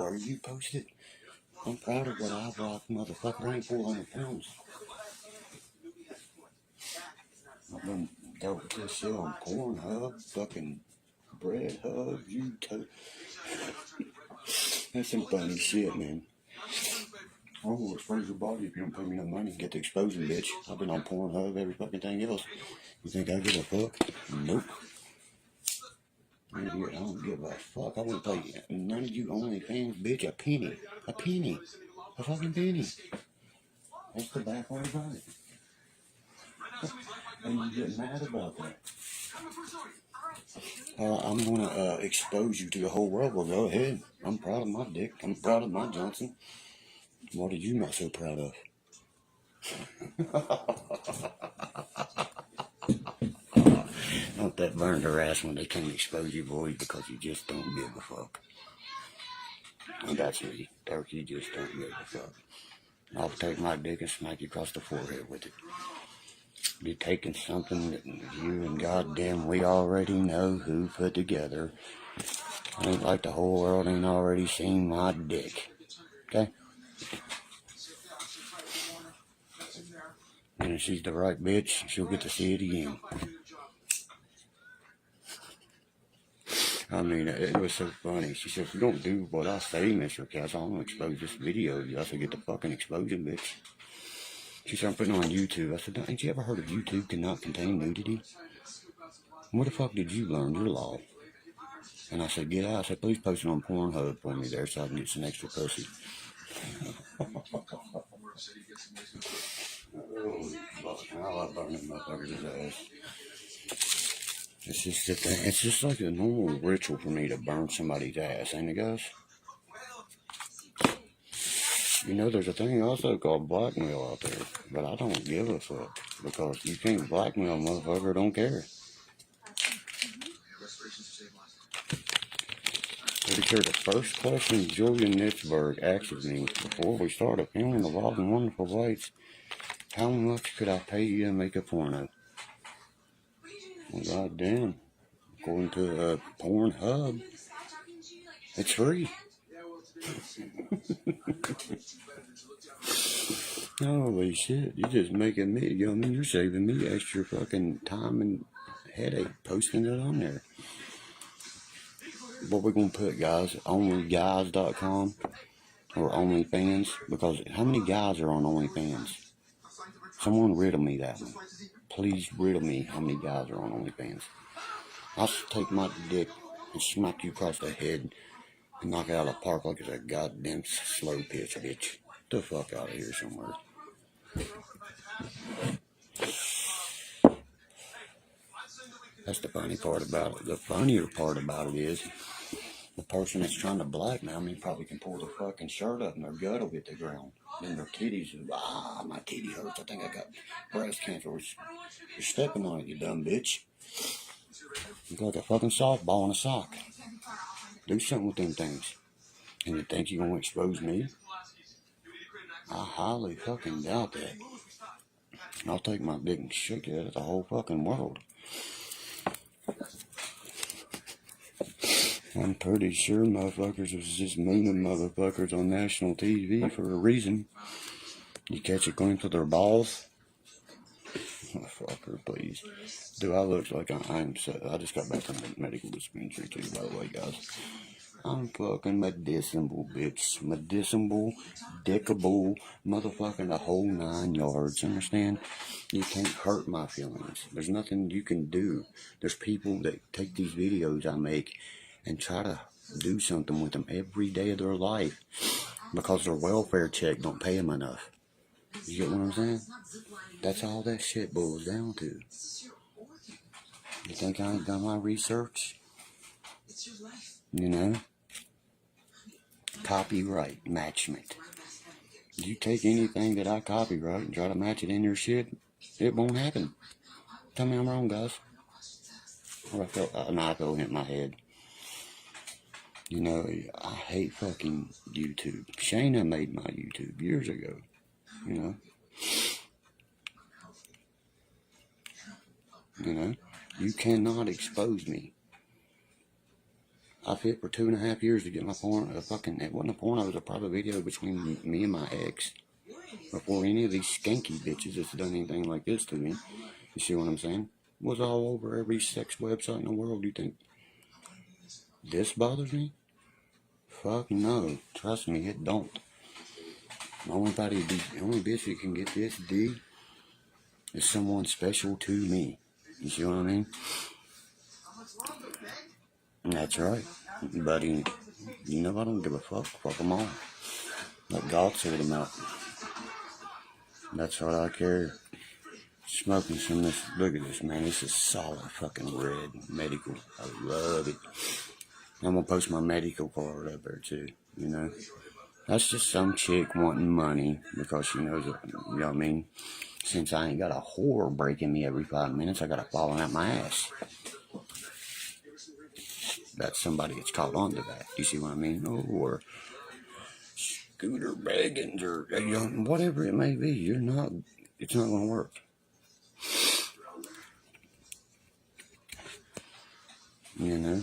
where you posted. I'm proud of what I've rocked, motherfucker. I ain't 400 pounds. I've been dealt with this shit on Pornhub, fucking Bread Hub, YouTube. That's some funny shit, man. I will expose your body if you don't pay me no money. Get the exposing, bitch. I've been on Pornhub, every fucking thing else. You think I give a fuck? Nope. I don't give a fuck. I wouldn't pay none of you OnlyFans, bitch, a penny. A penny. A fucking penny. That's the bad part about it. And you get mad about that. I'm going to expose you to the whole world. Well, go ahead. I'm proud of my dick. I'm proud of my Johnson. What are you not so proud of? Don't that burn their ass when they can't expose you, boys, because you just don't give a fuck. And that's me. Derkie just don't give a fuck. I'll take my dick and smack you across the forehead with it. You're taking something that you and goddamn we already know who put together. Ain't like the whole world ain't already seen my dick. Okay? And if she's the right bitch, she'll get to see it again. I mean, it was so funny. She said, if you don't do what I say, Mr. Cass, I'm going to expose this video. You have to get the fucking exposure, bitch. She said, I'm putting it on YouTube. I said, ain't you ever heard of YouTube cannot contain nudity? Where the fuck did you learn your law? And I said, get out. I said, please post it on Pornhub for me there so I can get some extra pussy. I like burning motherfuckers' ass. It's just like a normal ritual for me to burn somebody's ass, ain't it, guys? You know, there's a thing also called blackmail out there, but I don't give a fuck because you can't blackmail a motherfucker, don't care. Pretty sure the first question Julian Nitzberg asked me before we started filming The Wild and Wonderful Lights, how much could I pay you to make a porno? Well, goddamn. According to Pornhub, it's free. Holy shit, you're just making me, I mean, you're saving me extra fucking time and headache posting it on there. What we're going to put, guys, onlyguys.com or OnlyFans, because how many guys are on OnlyFans? Someone riddle me that one. Please riddle me how many guys are on OnlyFans. I'll take my dick and smack you across the head and knock it out of the park like it's a goddamn slow pitch, bitch. Get the fuck out of here somewhere. That's the funny part about it. The funnier part about it is the person that's trying to blackmail me probably can pull the fucking shirt up and their gut will hit the ground. Then their titties, my titty hurts. I think I got breast cancer. You're stepping on it, you dumb bitch. You look like a fucking softball in a sock. Do something with them things. And you think you're going to expose me? I highly fucking doubt that. I'll take my dick and shake it at the whole fucking world. I'm pretty sure motherfuckers was just mooning motherfuckers on national TV for a reason. You catch a glimpse of their balls? Oh, fucker, please. Do I look like I'm so... I just got back from the medical dispensary too, by the way, guys. I'm fucking medicinable, bitch. Medicinable, dickable, motherfucking the whole 9 yards, understand? You can't hurt my feelings. There's nothing you can do. There's people that take these videos I make and try to do something with them every day of their life because their welfare check don't pay them enough. You get what I'm saying? That's all that shit boils down to. You think I ain't done my research? You know? Copyright matchment. You take anything that I copyright and try to match it in your shit, it won't happen. Tell me I'm wrong, guys. Or I felt hit my head. You know, I hate fucking YouTube. Shayna made my YouTube years ago. You know? You know? You cannot expose me. I fit for 2.5 years to get my porn, it wasn't a porno, it was a private video between me and my ex. Before any of these skanky bitches that's done anything like this to me. You see what I'm saying? Was all over every sex website in the world. Do you think this bothers me? Fuck no. Trust me, it don't. The only bitch that can get this D is someone special to me. You see what I mean? That's right. Buddy, you know I don't give a fuck. Fuck them all. Let God sort them out. That's what I care. Smoking some of this. Look at this, man. This is solid fucking red medical. I love it. I'm gonna post my medical card up there too, you know. That's just some chick wanting money because she knows it, you know what I mean? Since I ain't got a whore breaking me every 5 minutes, I got it falling out my ass. That's somebody that's caught on to that. You see what I mean? Or Scooter Beggins or whatever it may be. It's not gonna work. You know?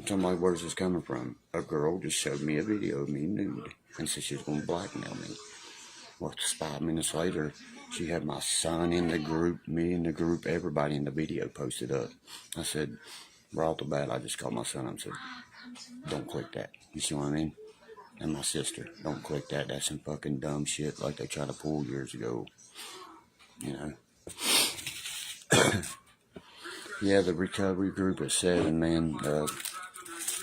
Somebody, where's this coming from? A girl just showed me a video of me nude and said she was going to blackmail me. Well, 5 minutes later, she had my son in the group, me in the group, everybody in the video posted up. I said, right off the bat, I just called my son and said, don't click that. You see what I mean? And my sister, don't click that. That's some fucking dumb shit like they tried to pull years ago. You know? Yeah, the recovery group at 7, man.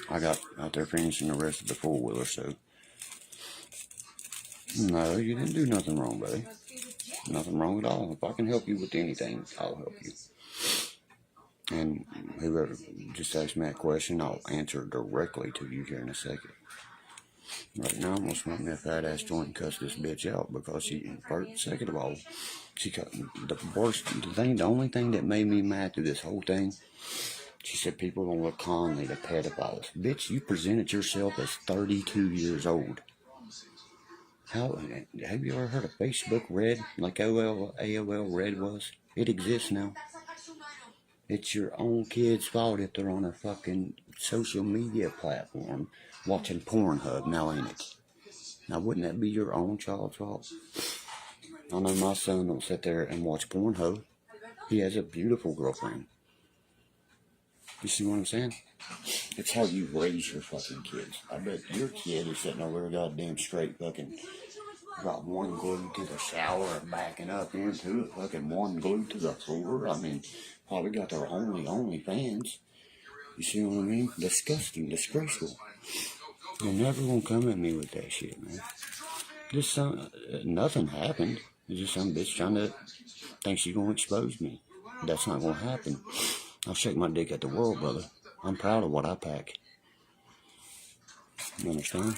I got out there finishing the rest of the 4-wheeler, so. No, you didn't do nothing wrong, buddy. Nothing wrong at all. If I can help you with anything, I'll help you. And whoever just asked me that question, I'll answer directly to you here in a second. Right now, I'm going to smoke me a fat ass joint and cuss this bitch out because second of all, she cut the only thing that made me mad through this whole thing, she said people don't look calmly to pedophiles. Bitch, you presented yourself as 32 years old. Have you ever heard of Facebook Red, like AOL Red was? It exists now. It's your own kid's fault if they're on a fucking social media platform watching Pornhub, now ain't it? Now wouldn't that be your own child's fault? I know my son don't sit there and watch Pornhub. He has a beautiful girlfriend. You see what I'm saying? It's how you raise your fucking kids. I bet your kid is sitting over there goddamn straight fucking got one glued to the shower and backing up into it, fucking one glued to the floor. I mean, probably got their only fans. You see what I mean? Disgusting, disgraceful. You're never gonna come at me with that shit, man. Nothing happened. It's just some bitch trying to think she's gonna expose me. That's not gonna happen. I'll shake my dick at the world, brother. I'm proud of what I pack. You understand?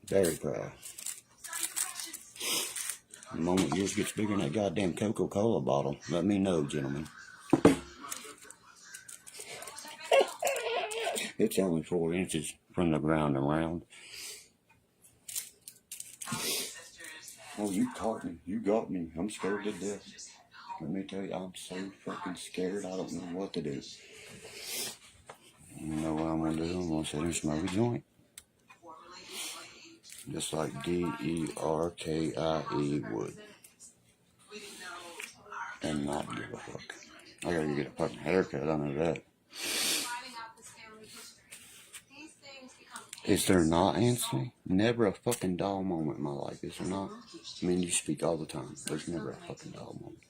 Very proud. The moment yours gets bigger than that goddamn Coca-Cola bottle, let me know, gentlemen. It's only 4 inches from the ground around. Oh, you caught me. You got me. I'm scared to death. Let me tell you, I'm so fucking scared, I don't know what to do. You know what I'm going to do? I'm going to sit and smoke a joint. Just like Derkie would. And not give a fuck. I gotta get a fucking haircut under that. Is there not, Anthony? Never a fucking dull moment in my life, is there not? I mean, you speak all the time. There's never a fucking dull moment.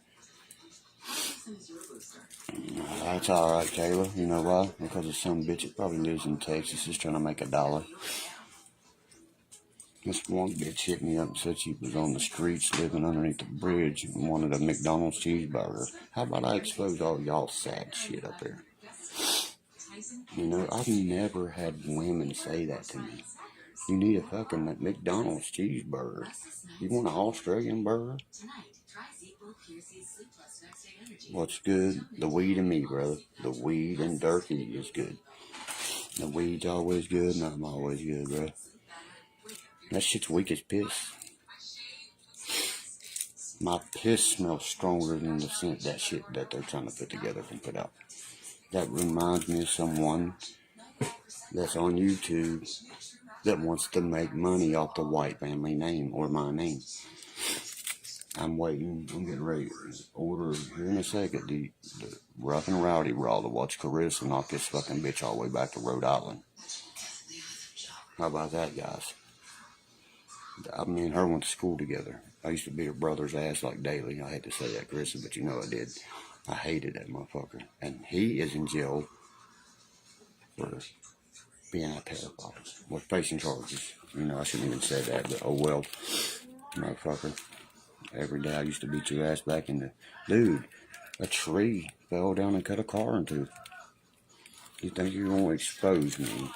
That's alright, Kayla. You know why? Because of some bitch that probably lives in Texas is trying to make $1. This one bitch hit me up and said she was on the streets living underneath the bridge and wanted a McDonald's cheeseburger. How about I expose all y'all sad shit up there? You know, I've never had women say that to me. You need a fucking McDonald's cheeseburger. You want an Australian burger? What's good? The weed and me, brother. The weed and Derkie is good. The weed's always good and I'm always good, bro. That shit's weak as piss. My piss smells stronger than the scent that shit that they're trying to put together and put out. That reminds me of someone that's on YouTube that wants to make money off the white family name or my name. I'm waiting. I'm getting ready to order here in a second the Rough and Rowdy Raw to watch Carissa knock this fucking bitch all the way back to Rhode Island. How about that, guys? Me and her went to school together. I used to beat her brother's ass like daily. I hate to say that, Carissa, but you know I did. I hated that motherfucker. And he is in jail for being a pedophile. We're facing charges. You know, I shouldn't even say that, but oh well. Motherfucker. Every day I used to beat your ass back in the... Dude, a tree fell down and cut a car in two. You think you're going to expose me?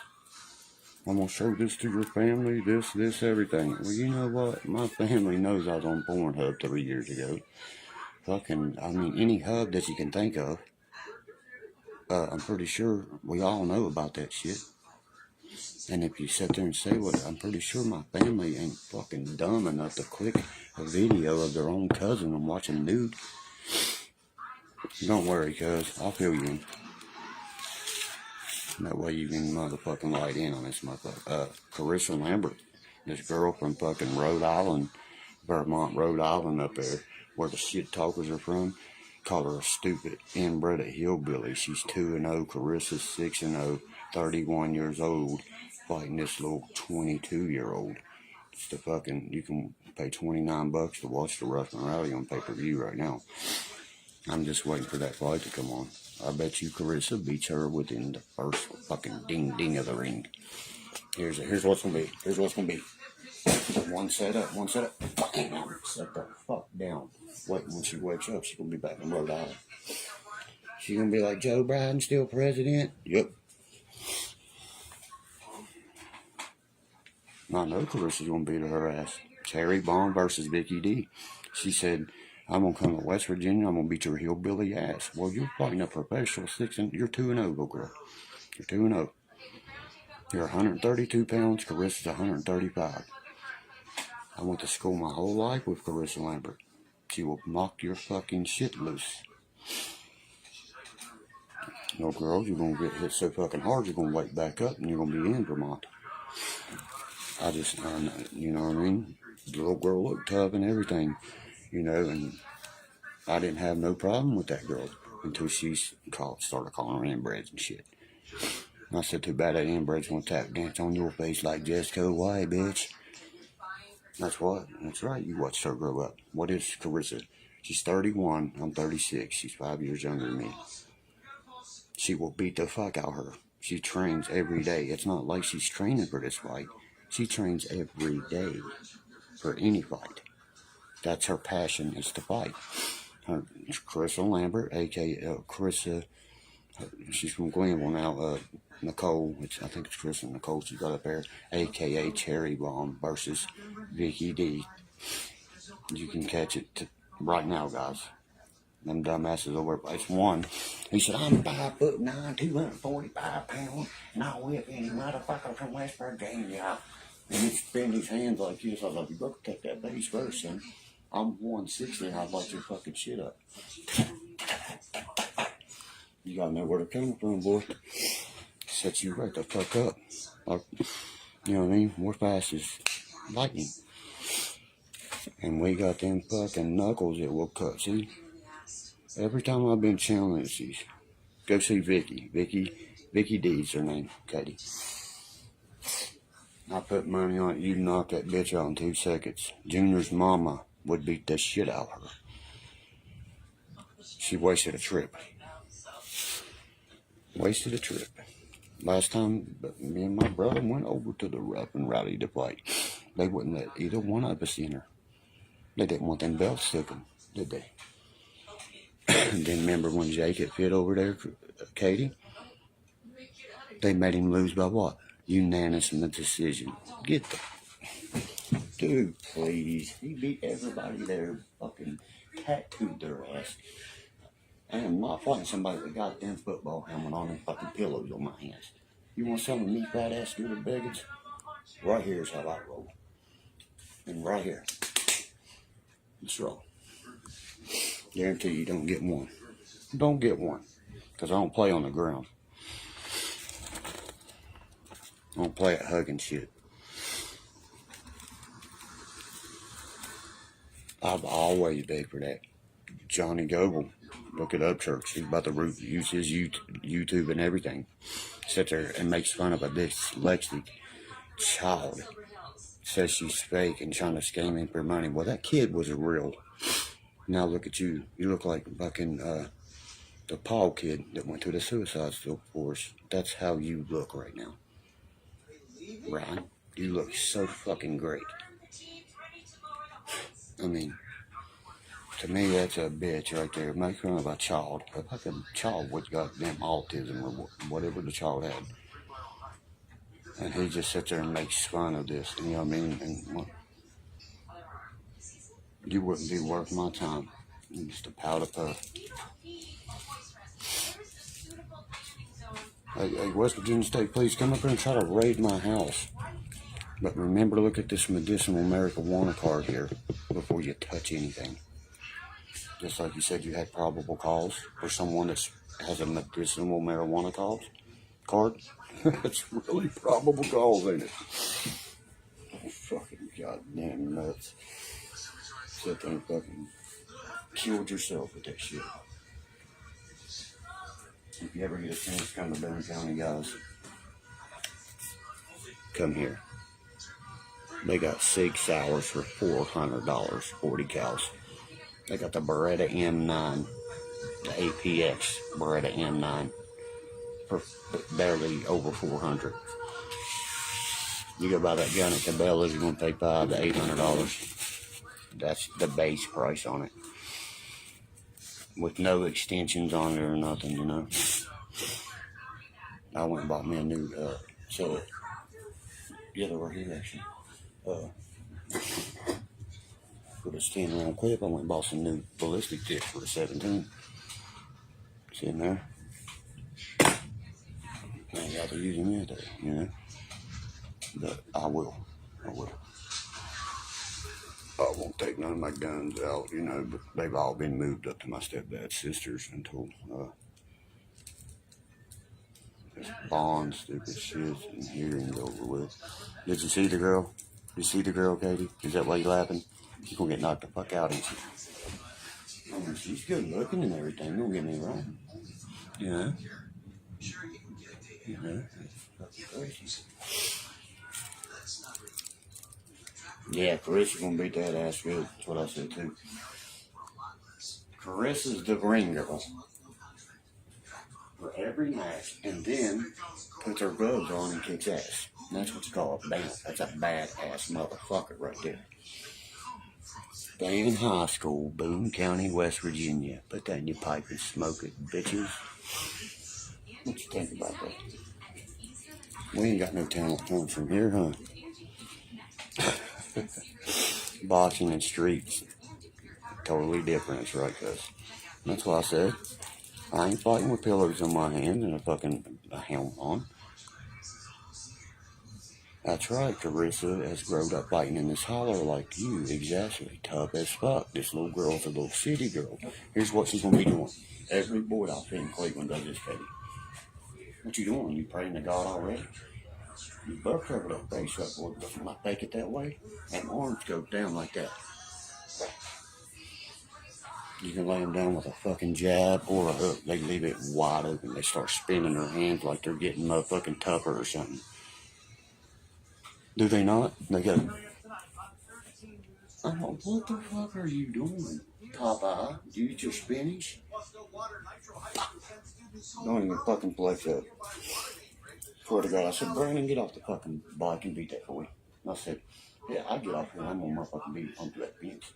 I'm going to show this to your family, this, everything. Well, you know what? My family knows I was on Pornhub 3 years ago. Any hub that you can think of. I'm pretty sure we all know about that shit. And if you sit there and say what, I'm pretty sure my family ain't fucking dumb enough to click a video of their own cousin and watching nude. Don't worry, cuz. I'll fill you in. That way you can motherfucking light in on this motherfucker. Carissa Lambert. This girl from fucking Rhode Island, Vermont, Rhode Island up there, where the shit talkers are from. Called her a stupid inbred hillbilly. She's 2-0. Carissa's 6-0. 31 years old. Fighting this little 22-year-old. It's the fucking, you can pay $29 to watch the Rough and Rowdy on pay-per-view right now. I'm just waiting for that fight to come on. I bet you Carissa beats her within the first fucking ding of the ring. Here's what's gonna be. Here's what's gonna be. One setup. Set the fuck down. Wait, when she wakes up, she's gonna be back in Rhode Island. She's gonna be like, Joe Biden still president? Yep. I know Carissa's gonna beat her ass. Cherry Bomb versus Vicky D. She said, I'm gonna come to West Virginia, I'm gonna beat your hillbilly ass. Well, you're fighting a professional you're 2-0, go girl. You're 2-0. You're 132 pounds, Carissa's 135. I went to school my whole life with Carissa Lambert. She will knock your fucking shit loose. No, girls, you're gonna get hit so fucking hard, you're gonna wake back up and you're gonna be in Vermont. You know what I mean? The little girl looked tough and everything, you know, and I didn't have no problem with that girl until she started calling her inbreds and shit. And I said, too bad that inbred's gonna tap dance on your face like Jesco. Why, bitch? That's right, you watched her grow up. What is Carissa? She's 31, I'm 36, she's 5 years younger than me. She will beat the fuck out of her. She trains every day. It's not like she's training for this fight. She trains every day for any fight. That's her passion, is to fight. Carissa Lambert, a.k.a. Carissa, she's from Glenville now, Nicole, I think it's Carissa Nicole she's got up there, a.k.a. Cherry Bomb versus Vicky D. You can catch it right now, guys. Them dumbasses over at place one. He said, I'm 5'9", 245 pounds, and I'll whip any motherfucker from West Virginia. And he spin his hands like this. I was like, you better take that base first, son. I'm 160 and I'd light your fucking shit up. You gotta know where they're coming from, boy. Set you right the fuck up. Like, you know what I mean? We're fast as lightning. And we got them fucking knuckles that will cut. See? Every time I've been challenged, go see Vicky. Vicky D's her name, Katie. I put money on it. You knock that bitch out in 2 seconds. Junior's mama would beat the shit out of her. She wasted a trip. Last time, me and my brother went over to the Rough and Rowdy to fight. They wouldn't let either one of us in her. They didn't want them belts sticking, did they? And then remember when Jake had fit over there, Katie? They made him lose by what? Unanimous decision. Get the... Dude, please. He beat everybody there, fucking tattooed their ass. I am not fighting somebody that got them football helmet on and fucking pillows on my hands. You want some of me fat ass Scooter Beggins? Right here is how I roll. And right here. Let's roll. Guarantee you don't get one. Don't get one. Because I don't play on the ground. I don't play at hugging shit. I've always begged for that. Johnny Goble, look it up, church. He's about to use his YouTube and everything. Sits there and makes fun of a dyslexic child. Says she's fake and trying to scam him for money. Well, that kid was real. Now look at you. You look like fucking the Paul kid that went to the suicide force. That's how you look right now. Ryan, you look so fucking great. I mean, to me, that's a bitch right there. Make fun of a child. A fucking child with goddamn autism or whatever the child had. And he just sits there and makes fun of this. You know what I mean? And you wouldn't be worth my time. You're just a powder puff. Hey, West Virginia State, please come up here and try to raid my house. But remember to look at this medicinal marijuana card here before you touch anything. Just like you said you had probable cause for someone that has a medicinal marijuana card. It's really probable cause, ain't it? Oh, fucking goddamn nuts. Sit there and fucking killed yourself with that shit. If you ever get a chance to come to Boone County, guys, come here. They got 6 sours for $400, 40 cows. They got the Beretta M9, the APX Beretta M9 for barely over $400. You go buy that gun at Cabela's, you're gonna pay $500 to $800. That's the base price on it, with no extensions on it or nothing, you know. I went and bought me a new, yeah, they were here actually. For this 10-round clip, I went and bought some new ballistic tips for the 17. Sitting there. I ain't got to use them yet, you know. But I will. I won't take none of my guns out, you know, but they've all been moved up to my stepdad's sisters until this bond stupid shit and hearing's over with. Did you see the girl? You see the girl, Katie? Is that why you laughing? She's gonna get knocked the fuck out, ain't she? I mean, she's good looking and everything, don't get me wrong. You know? Yeah, Carissa's gonna beat that ass good. That's what I said too. Carissa's the ring girl for every match, and then puts her gloves on and kicks ass. And that's what's called a band. That's a badass motherfucker right there. Stay in high school, Boone County, West Virginia. Put that in your pipe and smoke it, bitches. What you think about that? We ain't got no talent coming from here, huh? Boxing and streets, totally different, that's right, cuz. That's why I said, I ain't fighting with pillows in my hand and a helmet on. That's right, Carissa has grown up fighting in this holler like you, exactly, tough as fuck. This little girl's a little city girl. Here's what she's gonna be doing. Every boy outfit in Cleveland does this, Katie. What you doing? You praying to God already? You butt cover that face up, boy. When I fake it that way, and arms go down like that. You can lay them down with a fucking jab or a hook. They leave it wide open. They start spinning their hands like they're getting motherfucking tougher or something. Do they not? They go, oh, what the fuck are you doing, Popeye? Do you eat your spinach? Don't even fucking flex up. Swear to God, I said, Brandon, get off the fucking bike and beat that for you. And I said, yeah, I'll get off here and I'm gonna motherfucking beat it onto that fence.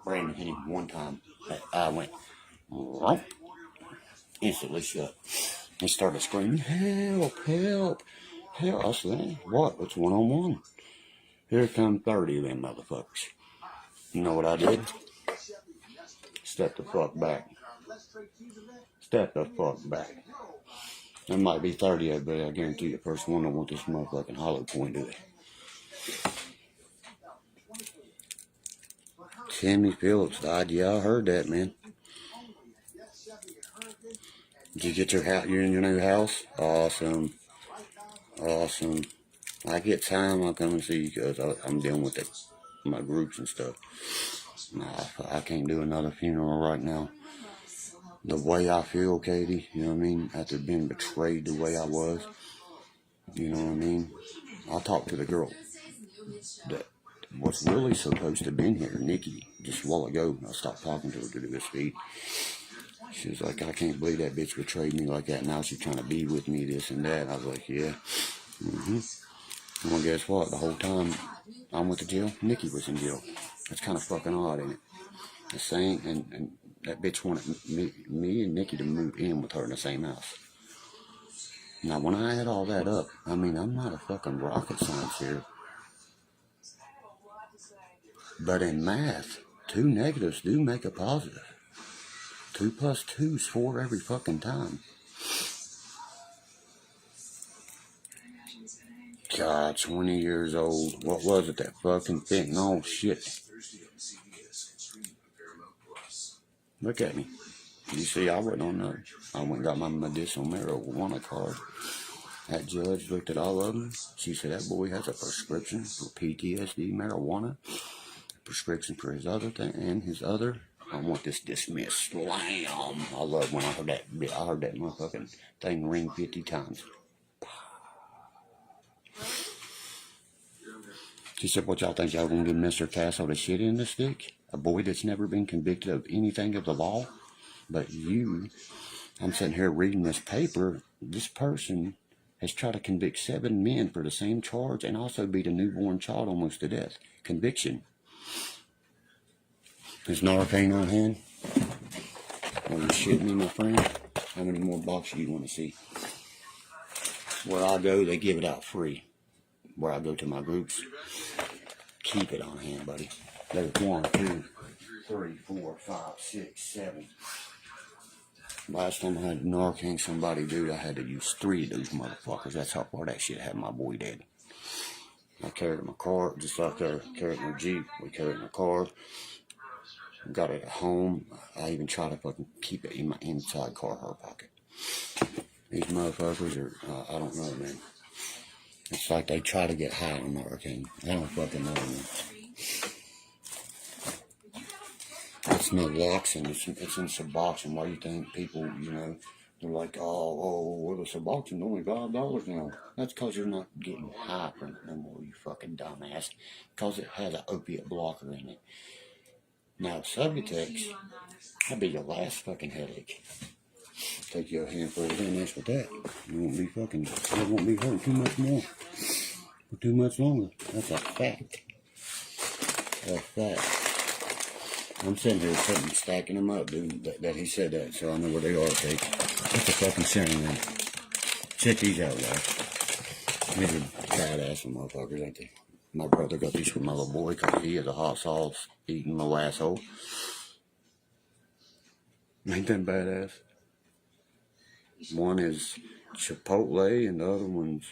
Brandon hit him one time. I went, right, instantly shut. He started screaming, help, help, help. I said, what? It's 1-on-1. Here come 30 of them motherfuckers. You know what I did? Step the fuck back. Step the fuck back. There might be 30 of them, but I guarantee you the first one don't want this motherfucking hollow point, do they? Timmy Phillips died. Yeah, I heard that, man. Did you get your house? You're in your new house? Awesome. Awesome. I get time, I'll come and see you because I'm dealing with my groups and stuff. Nah, I can't do another funeral right now. The way I feel, Katie, you know what I mean? After being betrayed the way I was, you know what I mean? I talked to the girl that was really supposed to have been here, Nikki, just a while ago. I stopped talking to her to do this feed. She was like, I can't believe that bitch betrayed me like that. Now she's trying to be with me, this and that. I was like, yeah. Well, guess what? The whole time I went to jail, Nikki was in jail. That's kind of fucking odd, ain't it? The same, and that bitch wanted me and Nikki to move in with her in the same house. Now, when I add all that up, I mean, I'm not a fucking rocket science here. But in math, 2 negatives do make a positive. 2 plus 2 is 4 every fucking time. God, 20 years old. What was it? That fucking fentanyl shit. Look at me. You see, I wasn't on there. I went and got my medicinal marijuana card. That judge looked at all of them. She said, that boy has a prescription for PTSD, marijuana, prescription for his other thing, and his other. I want this dismissed. Slam. I love when I heard that. I heard that motherfucking thing ring 50 times. She said, what y'all think? Y'all gonna give Mr. Castle the shit in the stick? A boy that's never been convicted of anything of the law? But you, I'm sitting here reading this paper. This person has tried to convict 7 men for the same charge and also beat a newborn child almost to death. Conviction. Is Narcan on hand? Are you shitting me, my friend? How many more boxes you want to see? Where I go, they give it out free. Where I go to my groups, keep it on hand, buddy. There's 1, 2, 3, 4, 5, 6, 7. Last time I had Narcan somebody do, I had to use 3 of those motherfuckers. That's how far that shit had my boy dead. I carried it in my car, just like I carried it in my Jeep. We carried it in my car. Got it at home. I even tried to fucking keep it in my inside car pocket. These motherfuckers are, I don't know, man. It's like they try to get high on Narcan. I don't fucking know, man. It's naloxone. It's in Suboxone. Why do you think people, you know, they're like, well, the Suboxone's only $5 now. That's because you're not getting high from it no more, you fucking dumbass. Because it has an opiate blocker in it. Now, Subutex, that'd be your last fucking headache. Take you a handful of this with that. You won't be fucking, it won't be hurting too much more. For too much longer. That's a fact. A fact. I'm sitting here stacking them up, dude. That he said that, so I know where they are, Kate. That's a fucking center, man. Check these out, guys. These are badass motherfuckers, ain't they? My brother got these for my little boy because he has a hot sauce eating little asshole. Ain't that badass? One is Chipotle and the other one's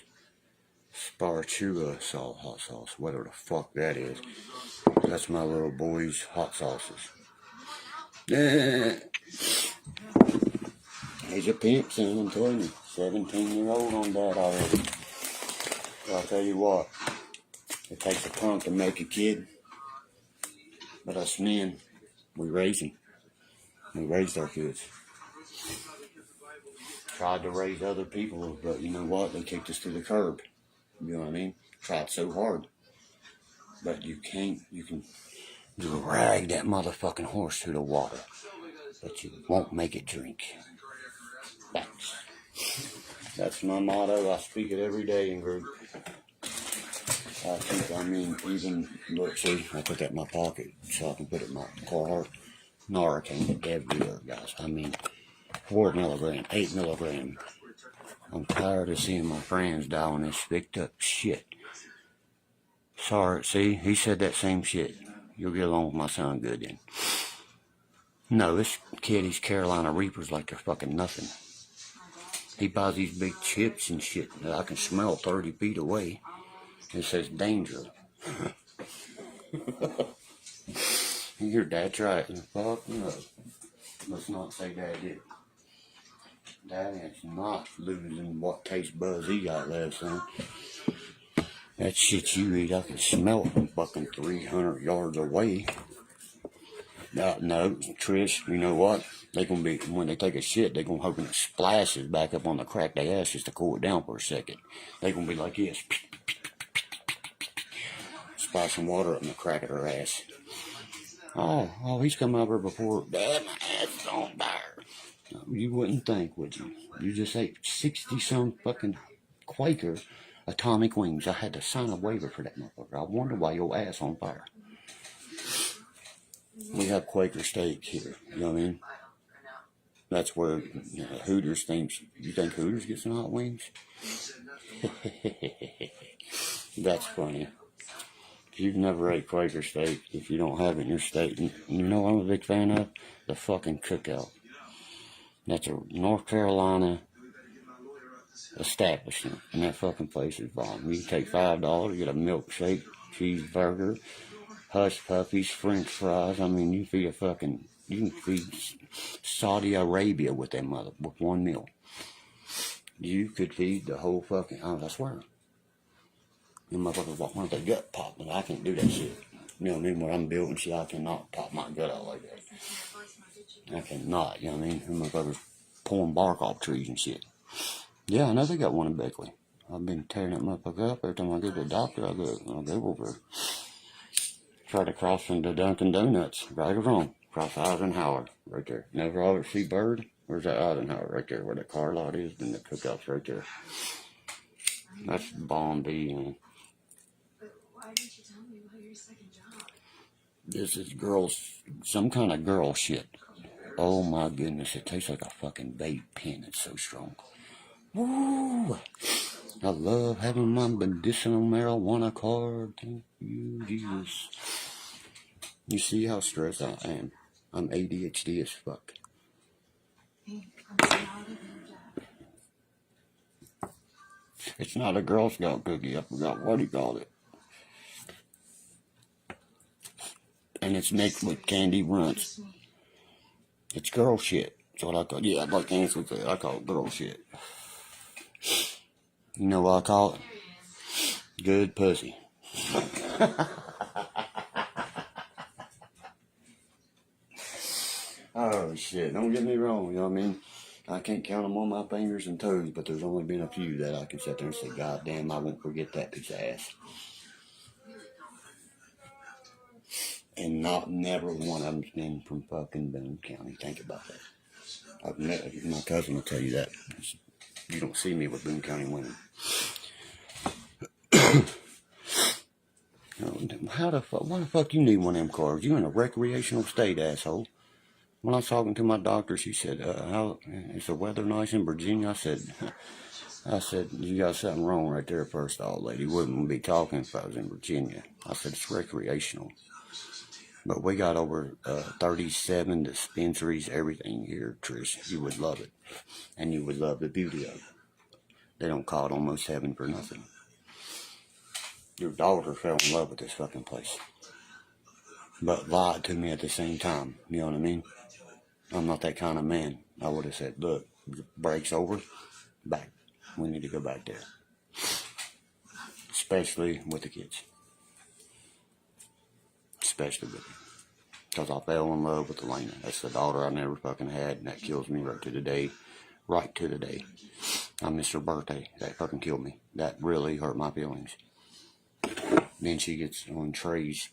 Sparchua hot sauce, whatever the fuck that is. That's my little boy's hot sauces. Yeah. He's a pimp, son, I'm telling you. 17-year-old on that already. So I'll tell you what, it takes a punk to make a kid. But us men, we raise them. We raised our kids. Tried to raise other people, but you know what? They kicked us to the curb. You know what I mean? Tried so hard. But you can drag that motherfucking horse to the water. But you won't make it drink. That's my motto. I speak it every day in group. Even, look, see, I put that in my pocket so I can put it in my car. Narcan everywhere, guys. 4 milligram, 8 milligram. I'm tired of seeing my friends die on this picked up shit. Sorry, see, he said that same shit. You'll get along with my son good then. No, this kid, he's Carolina Reapers like they're fucking nothing. He buys these big chips and shit that I can smell 30 feet away. It says danger. Your dad tried it. Fuck no. Let's not say Dad did. That is not losing what taste buds he got left, son. That shit you eat, I can smell it from fucking 300 yards away. No, Trish, you know what? They gonna be, when they take a shit, they gonna hoping it splashes back up on the crack of their ass just to cool it down for a second. They gonna be like this. Splash some water up in the crack of their ass. Oh, he's come over before. Dad, my ass is on fire. You wouldn't think, would you? You just ate 60-some fucking Quaker atomic wings. I had to sign a waiver for that motherfucker. I wonder why your ass on fire. We have Quaker steak here, you know what I mean? That's where Hooters thinks, you think Hooters gets some hot wings? That's funny. If you've never ate Quaker steak, if you don't have it in your state, you know what I'm a big fan of? The fucking Cookout. That's a North Carolina establishment, and that fucking place is bomb. You can take $5, get a milkshake, cheeseburger, hush puppies, french fries. I mean, you can feed Saudi Arabia with that mother, with one meal. You could feed the whole fucking, I swear. You motherfuckers want their gut pop, but I can't do that shit. You know what I mean? When I'm building shit, I cannot pop my gut out like that. I cannot, you know what I mean? Them motherfuckers pulling bark off trees and shit. Yeah, I know they got one in Beckley. I've been tearing that motherfucker up. Every time I go to the doctor, I'll go over. Try to cross into Dunkin' Donuts, right or wrong. Cross Eisenhower, right there. Never ever see Bird? Where's that Eisenhower? Right there, where the car lot is, then the Cookout's right there. That's bomb B, man. Why didn't you tell me about your second job? This is some kind of girl shit. Oh my goodness, it tastes like a fucking vape pen. It's so strong. Woo! I love having my medicinal marijuana card. Thank you, Jesus. You see how stressed I am. I'm ADHD as fuck. It's not a Girl Scout cookie. I forgot what he called it. And it's mixed with candy runts. It's girl shit. That's what I call it. Yeah, like Ansel said, I call it girl shit. You know what I call it? Good pussy. Oh shit, don't get me wrong, you know what I mean? I can't count them on my fingers and toes, but there's only been a few that I can sit there and say, God damn, I won't forget that piece of ass. And never one of them's been from fucking Boone County. Think about that. My cousin will tell you that. You don't see me with Boone County women. Why the fuck you need one of them cars? You in a recreational state, asshole. When I was talking to my doctor, she said, how is the weather nice in Virginia? I said, you got something wrong right there, first off, lady. Wouldn't be talking if I was in Virginia. I said, it's recreational. But we got over 37 dispensaries, everything here, Trish. You would love it. And you would love the beauty of it. They don't call it almost heaven for nothing. Your daughter fell in love with this fucking place. But lied to me at the same time. You know what I mean? I'm not that kind of man. I would have said, look, break's over, back. We need to go back there. Especially with the kids. Especially with them. Because I fell in love with Elena. That's the daughter I never fucking had, and that kills me right to the day. Right to the day. I missed her birthday. That fucking killed me. That really hurt my feelings. Then she gets on Trey's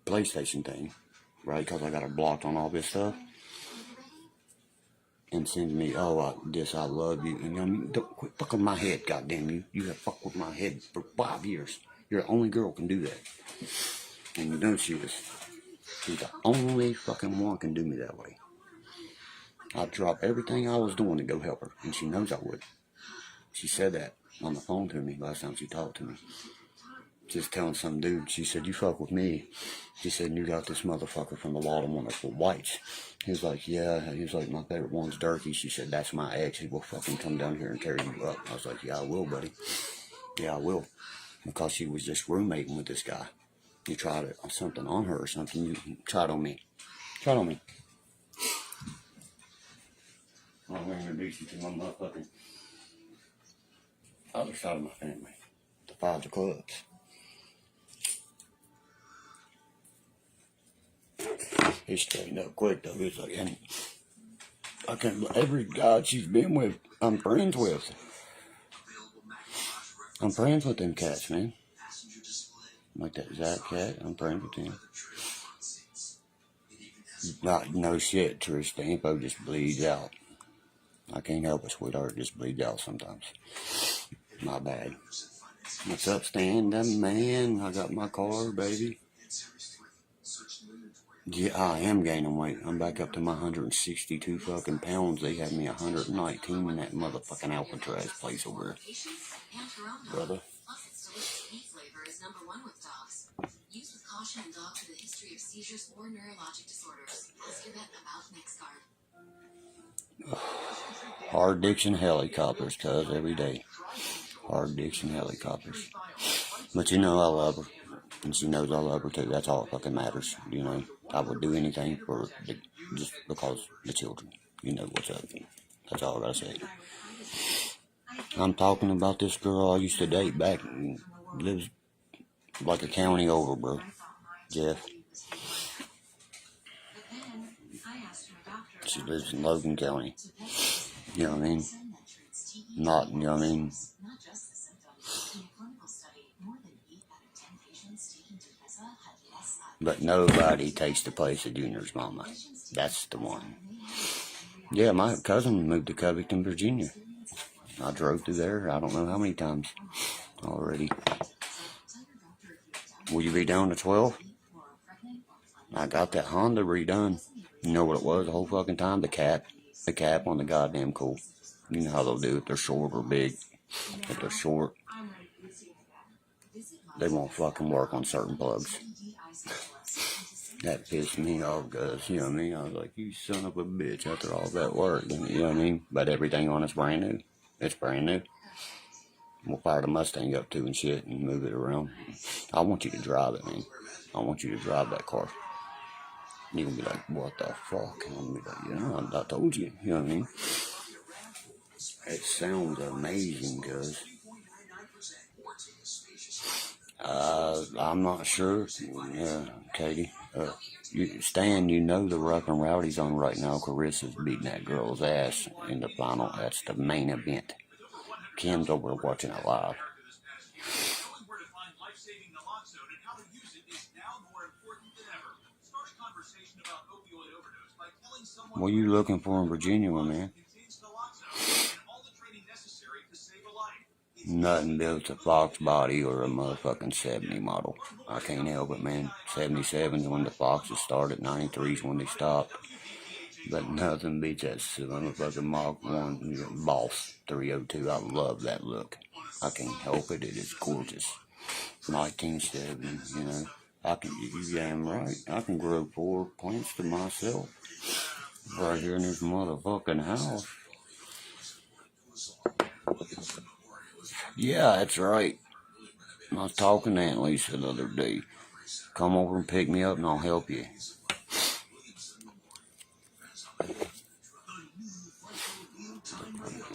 PlayStation thing, right? Because I got her blocked on all this stuff. And sends me, I love you. And I mean, don't quit fucking my head, goddamn you. You have fucked with my head for 5 years. You're the only girl who can do that. And you know she's the only fucking one can do me that way. I'd drop everything I was doing to go help her. And she knows I would. She said that on the phone to me last time she talked to me. Just telling some dude, she said, you fuck with me. She said, you got this motherfucker from the Law of Wonderful Whites. He was like, yeah. He was like, my favorite one's Derkie. She said, that's my ex. He will fucking come down here and carry you up. I was like, yeah, I will, buddy. Yeah, I will. Because she was just roommating with this guy. You tried something on her or something. You tried on me. Tried on me. I'm going to introduce you to my motherfucking other side of my family. The father clubs. He straightened up quick though. He was like, and I can't believe every guy she's been with, I'm friends with. I'm friends with them cats, man. Like that Zach cat, I'm friends with him. Not no shit, Trish. The info just bleeds out. I can't help it, sweetheart. It just bleeds out sometimes. My bad. What's up, Stan? Man, I got my car, baby. Yeah, I am gaining weight. I'm back up to my 162 fucking pounds. They had me 119 in that motherfucking Alcatraz place over there. Brother. Use with caution in dogs with a history of seizures or neurologic disorders. Ask your vet about NexGard. Hard diction helicopters, cuz, every day. Hard diction helicopters. But you know I love her. And she knows I love her too. That's all that fucking matters. You know, I would do anything for just because the children. You know what's up. That's all I gotta say. I'm talking about this girl I used to date back and lives like a county over, bro. Jeff. She lives in Logan County. You know what I mean? Not, you know what I mean? But nobody takes the place of Junior's mama. That's the one. Yeah, my cousin moved to Covington, Virginia. I drove through there, I don't know how many times already. Will you be down to 12? I got that Honda redone. You know what it was the whole fucking time? The cap on the goddamn cool. You know how they'll do it. They're short or big. If they're short, they won't fucking work on certain plugs. That pissed me off, cuz, you know what I mean? I was like, you son of a bitch, after all that work, you know what I mean? But everything on it's brand new. It's brand new. We'll fire the Mustang up too and shit and move it around. I want you to drive it, man. I want you to drive that car. You're gonna be like, what the fuck? And I'm gonna be like, yeah, I told you. You know what I mean? It sounds amazing, cuz. I'm not sure. Yeah, Katie. Stan, you know the Rough and Rowdy's on right now. Carissa's beating that girl's ass in the final. That's the main event. Kim's over watching it live. What are you looking for in Virginia, my man? Nothing builds a Fox body or a motherfucking 70 model. I can't help it, man. 77's when the Foxes started. 93's when they stopped. But nothing beats that motherfucking Mach 1 Boss 302. I love that look. I can't help it. It is gorgeous. 1970, you know. You damn right. I can grow 4 plants to myself. Right here in this motherfucking house. Yeah, that's right. I was talking to Aunt Lisa the other day. Come over and pick me up and I'll help you.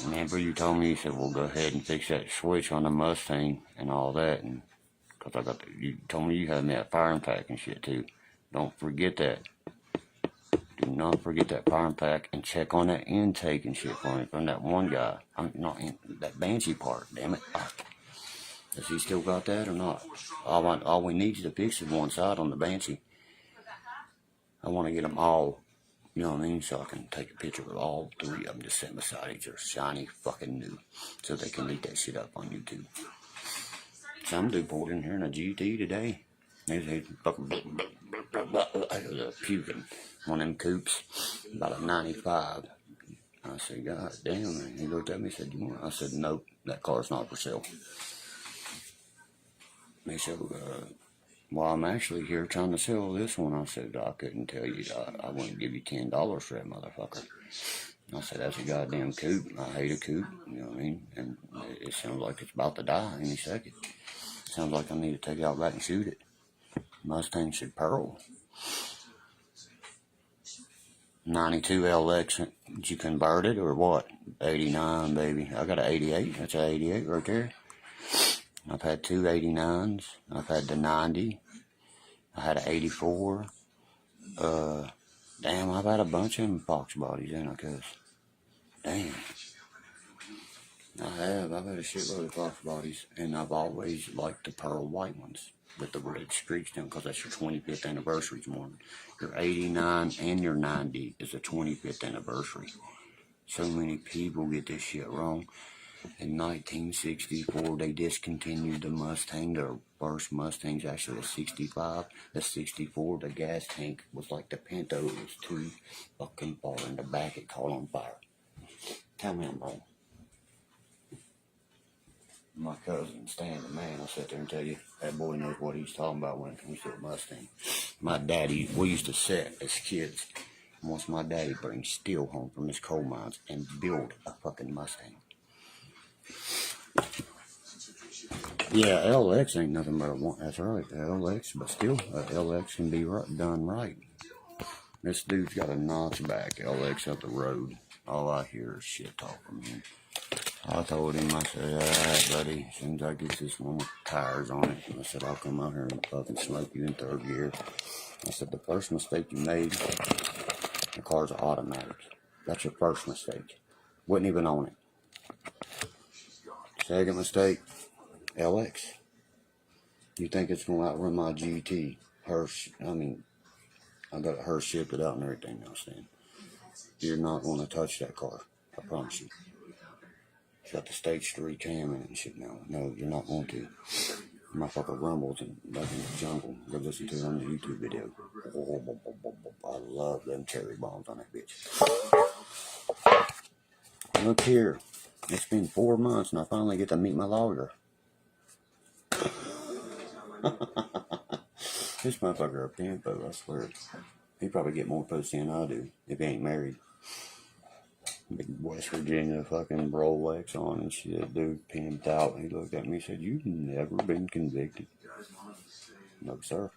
Remember you told me, you said, well, go ahead and fix that switch on the Mustang and all that. And cause you told me you had me that firing pack and shit too. Don't forget that. Do not forget that firing pack and check on that intake and shit for me from that one guy. I'm not in that Banshee part, damn it. Has he still got that or not? All we need is to fix is one side on the Banshee. I want to get them all, you know what I mean? So I can take a picture of all 3 of them just sitting beside each other, shiny fucking new, so they can leak that shit up on YouTube. Some dude pulled in here in a GT today. He's fucking puking. One of them coupes, about a 95. I said, God damn, man. He looked at me and said, you want? I said, nope, that car's not for sale. He said, well, I'm actually here trying to sell this one. I said, I couldn't tell you. I wouldn't give you $10 for that motherfucker. I said, that's a goddamn coupe. I hate a coupe, you know what I mean? And it sounds like it's about to die any second. Sounds like I need to take it out back and shoot it. Mustang should pearl. 92 LX, did you convert it or what? 89, baby. I got an 88. That's an 88 right there. I've had two 89s. I've had the 90. I had an 84. Damn, I've had a bunch of them box bodies in, I guess. Damn. I've had a shitload of box bodies, and I've always liked the pearl white ones with the red streaks down, because that's your 25th anniversary morning. Your 89 and your 90 is a 25th anniversary. So many people get this shit wrong. In 1964, they discontinued the Mustang. Their first Mustang's actually a 65. The 64, the gas tank was like the Pinto. It was too fucking far in the back. It caught on fire. Tell me I'm wrong. My cousin Stan, the man, I'll sit there and tell you, that boy knows what he's talking about when it comes to a Mustang. My daddy, we used to sit as kids. Once my daddy brings steel home from his coal mines and build a fucking Mustang. Yeah, LX ain't nothing but a one. That's right, LX, but still, LX can be done right. This dude's got a notchback LX up the road. All I hear is shit talk from him. I told him, I said, alright, buddy, as soon as I get this one with tires on it, I said, I'll come out here and fucking smoke you in third gear. I said, the first mistake you made, the car's automatic. That's your first mistake. Wasn't even on it. Second mistake, LX. You think it's going to outrun my GT? I got her shipped it out and everything now, Stan. You're not going to touch that car. I promise you. It's got the stage 3 cam in it and shit now. No, you're not going to. Motherfucker rumbles and like in the jungle. Go listen to it on the YouTube video. I love them cherry bombs on that bitch. Look here. It's been 4 months and I finally get to meet my lawyer. This motherfucker a pimpo, I swear. He probably get more pussy than I do if he ain't married. Big West Virginia fucking Rolex on and shit. Dude pimped out. He looked at me and said, "You've never been convicted." No, sir.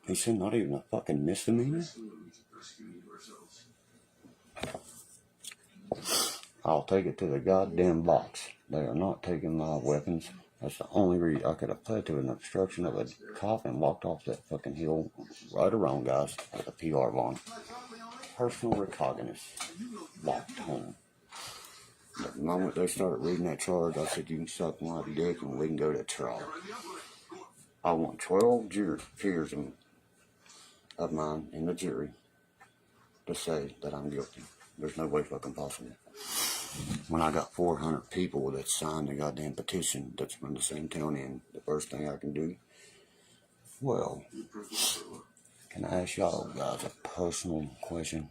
He said, "Not even a fucking misdemeanor?" I'll take it to the goddamn box. They are not taking my weapons. That's the only reason I could have pled to an obstruction of a cop and walked off that fucking hill. Right or wrong, guys, with a PR bond. Personal recognizance. Walked home. The moment they started reading that charge, I said, "You can suck my dick and we can go to trial." I want 12 peers of mine in the jury to say that I'm guilty. There's no way fucking possible. When I got 400 people that signed the goddamn petition that's from the same town in, the first thing I can do, well, can I ask y'all guys a personal question?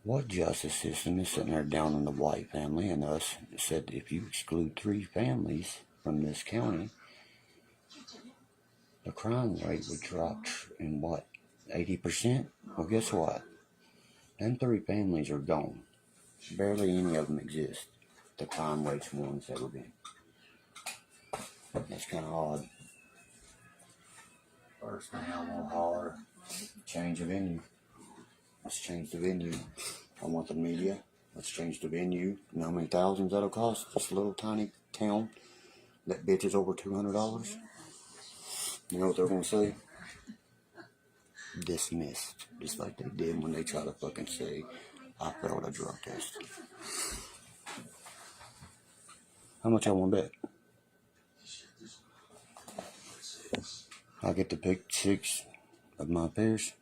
What justice system is sitting there down in the white family and us said if you exclude 3 families from this county, the crime rate would drop in what, 80%? Well, guess what? Them 3 families are gone. Barely any of them exist. The crime rate's more than it's ever been. That's kind of odd. First thing I want to holler, change the venue. Let's change the venue. I want the media. Let's change the venue. You know how many thousands that'll cost? This little tiny town that bitches over $200. You know what they're gonna say? Dismissed. Just like they did when they try to fucking say I failed a drug test. How much I want to bet? I get to pick 6 of my peers.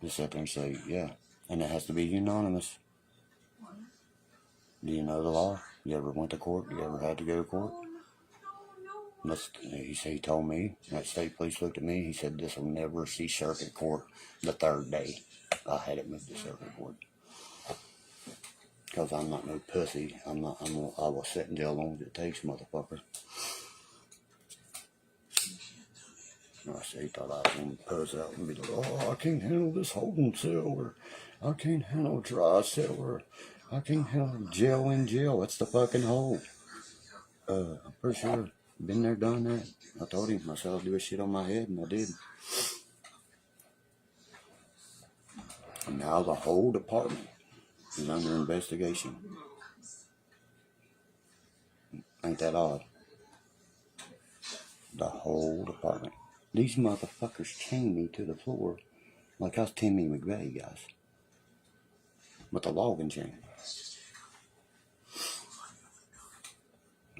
Just sit there and say, yeah. And it has to be unanimous. Do you know the law? You ever went to court? You ever had to go to court? He told me, that state police looked at me, he said, this will never see circuit court the 3rd day. I had it moved to circuit court. Because I'm not no pussy. I will sit in jail as long as it takes, motherfucker. I said he thought I was going to pose out and be like, oh, I can't handle this holding cell, or I can't handle dry cell, or I can't handle jail in jail. That's the fucking hole. I'm pretty sure been there, done that. I told him, I said I'll do a shit on my head, and I did. And now the whole department is under investigation. Ain't that odd? The whole department. These motherfuckers chained me to the floor like I was Timmy McVeigh, guys. With a logging chain.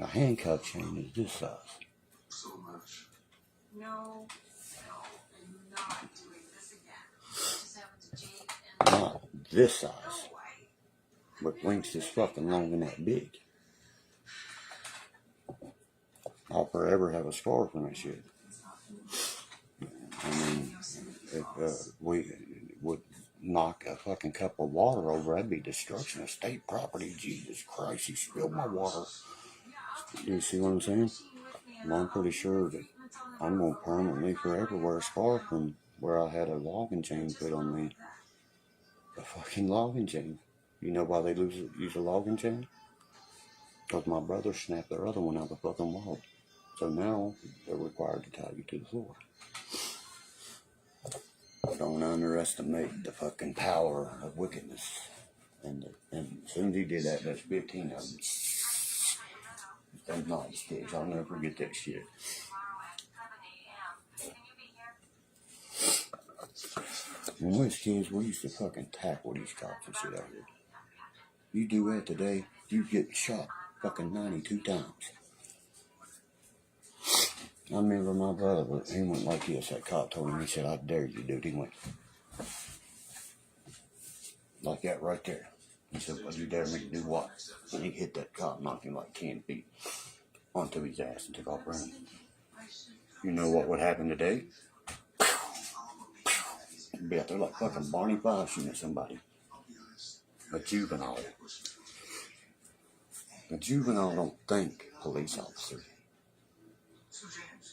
A handcuff chain is this size. No, I'm not doing this again. Not this size. But links is fucking long and that big. I'll forever have a scar from that shit. I mean, if we would knock a fucking cup of water over, that'd be destruction of state property. Jesus Christ, he spilled my water. Do you see what I'm saying? Well, I'm pretty sure that I'm going to permanently forever wear a scar from where I had a logging chain put on me. A fucking logging chain. You know why they use a logging chain? Because my brother snapped their other one out the fucking wall. So now they're required to tie you to the floor. Don't underestimate the fucking power of wickedness. And as soon as he did that, that's 15 of them. Them night sticks. I'll never forget that shit. When we was kids, we used to fucking tackle these cops and shit out here. You do that today, you get shot fucking 92 times. I remember my brother, he went like this. That cop told him, he said, I dare you, dude. He went like that right there. He said, well, you dare me to do what? And he hit that cop, knocked him like 10 feet onto his ass and took off running. You know what would happen today? You'd be out there like fucking Barney Fife shooting at somebody. A juvenile. A juvenile don't think police officer.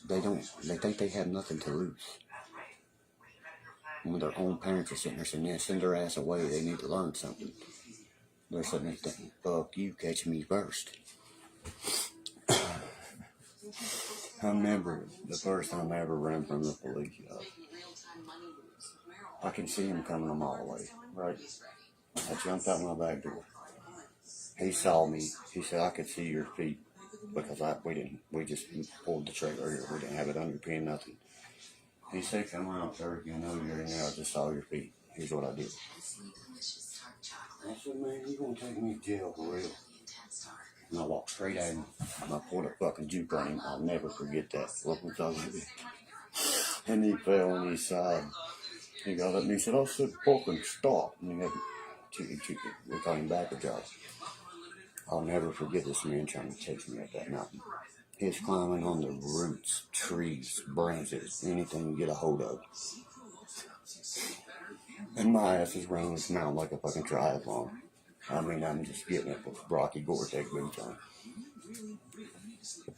They don't. They think they have nothing to lose. When their own parents are sitting there saying, yeah, send their ass away, they need to learn something. They're sitting there thinking, fuck you, catch me first. I remember the first time I ever ran from the police. I can see him coming a mile away, right? I jumped out my back door. He saw me. He said, I could see your feet. Because we just pulled the trailer here. We didn't have it underpinned, nothing. He said, come on, Derkie, I know you're in there. I just saw your feet. Here's what I did. I said, man, you gonna take me to jail for real? And I walked straight at him. And I pulled a fucking juke on him. I'll never forget that. What was I doing? And he fell on his side. He got up and he said, I said, fucking stop. And he had chicken. We called him back a job. I'll never forget this man trying to chase me up that mountain. He was climbing on the roots, trees, branches, anything you get a hold of. And my ass is running this mountain like a fucking triathlon. I mean, I'm just getting it with Rocky Gore-Tex boots on.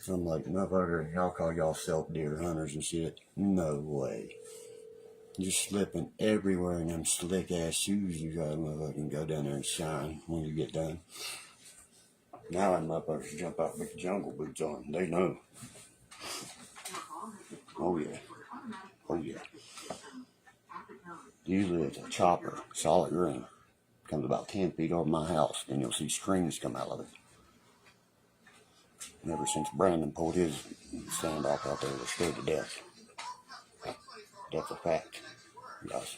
I'm like, motherfucker, y'all call y'all self-deer hunters and shit. No way. You're slipping everywhere in them slick-ass shoes you gotta motherfucking go down there and shine when you get done. Now them motherfuckers jump out with jungle boots on. They know. Oh yeah. Oh yeah. Usually it's a chopper, solid green. Comes about 10 feet over my house. Then you'll see strings come out of it. And ever since Brandon pulled his standoff out there, they're scared to death. That's a fact. Yes.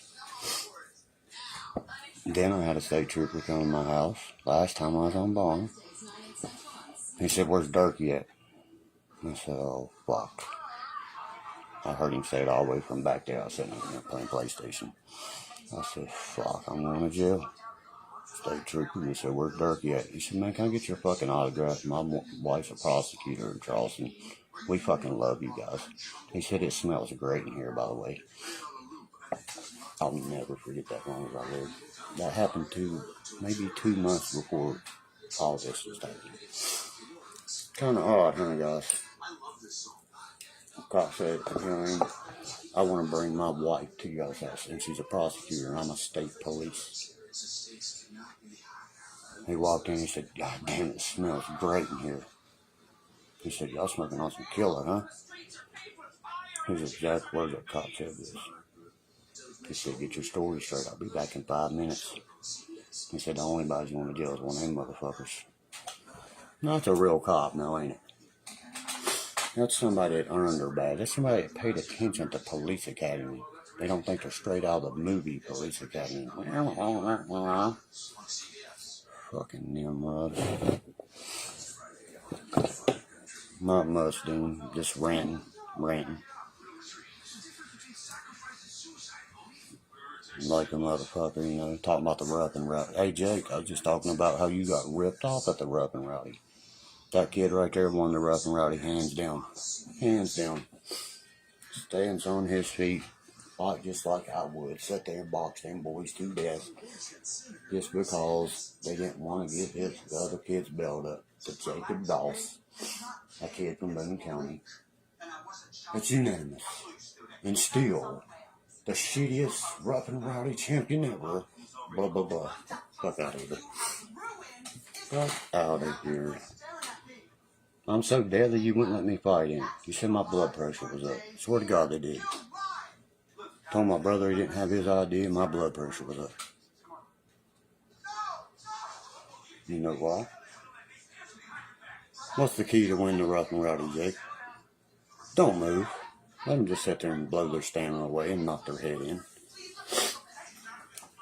Then I had a state trooper come to my house. Last time I was on bond. He said, where's Derkie at? I said, oh, fuck. I heard him say it all the way from back there. I was sitting over there playing PlayStation. I said, fuck, I'm going to jail. State trooper, he said, where's Derkie at? He said, man, can I get your fucking autograph? My wife's a prosecutor in Charleston. We fucking love you guys. He said, it smells great in here, by the way. I'll never forget that long as I live. That happened maybe 2 months before all this was happening. Kind of odd, huh, guys? Cop said, you know what I mean? I want to bring my wife to your house, and she's a prosecutor, and I'm a state police. He walked in, he said, God damn, it smells great in here. He said, y'all smoking on some killer, huh? His exact words that cop said this. He said, get your story straight. I'll be back in 5 minutes. He said, the only body going to jail is one of them motherfuckers. That's a real cop now, ain't it? That's somebody that earned their badge. That's somebody that paid attention to Police Academy. They don't think they're straight out of the movie Police Academy. Fucking Nimrod. Not much, dude. Just ranting. Like a motherfucker, you know, talking about the rough and rowdy. Hey, Jake, I was just talking about how you got ripped off at the rough and rowdy. That kid right there won the rough and rowdy, hands down. Hands down. Stands on his feet, fought just like I would. Sit there and box them boys to death. Just because they didn't want to get the other kid's belt up to Jacob Doss, a kid from Boone County. It's unanimous. And still, the shittiest rough and rowdy champion ever. Blah, blah, blah. Fuck out of here. Fuck out of here. I'm so deadly you wouldn't let me fight him. You said my blood pressure was up. Swear to God they did. Told my brother he didn't have his ID and my blood pressure was up. You know why? What's the key to win the rough and rowdy, Jake? Don't move. Let them just sit there and blow their stamina away and knock their head in.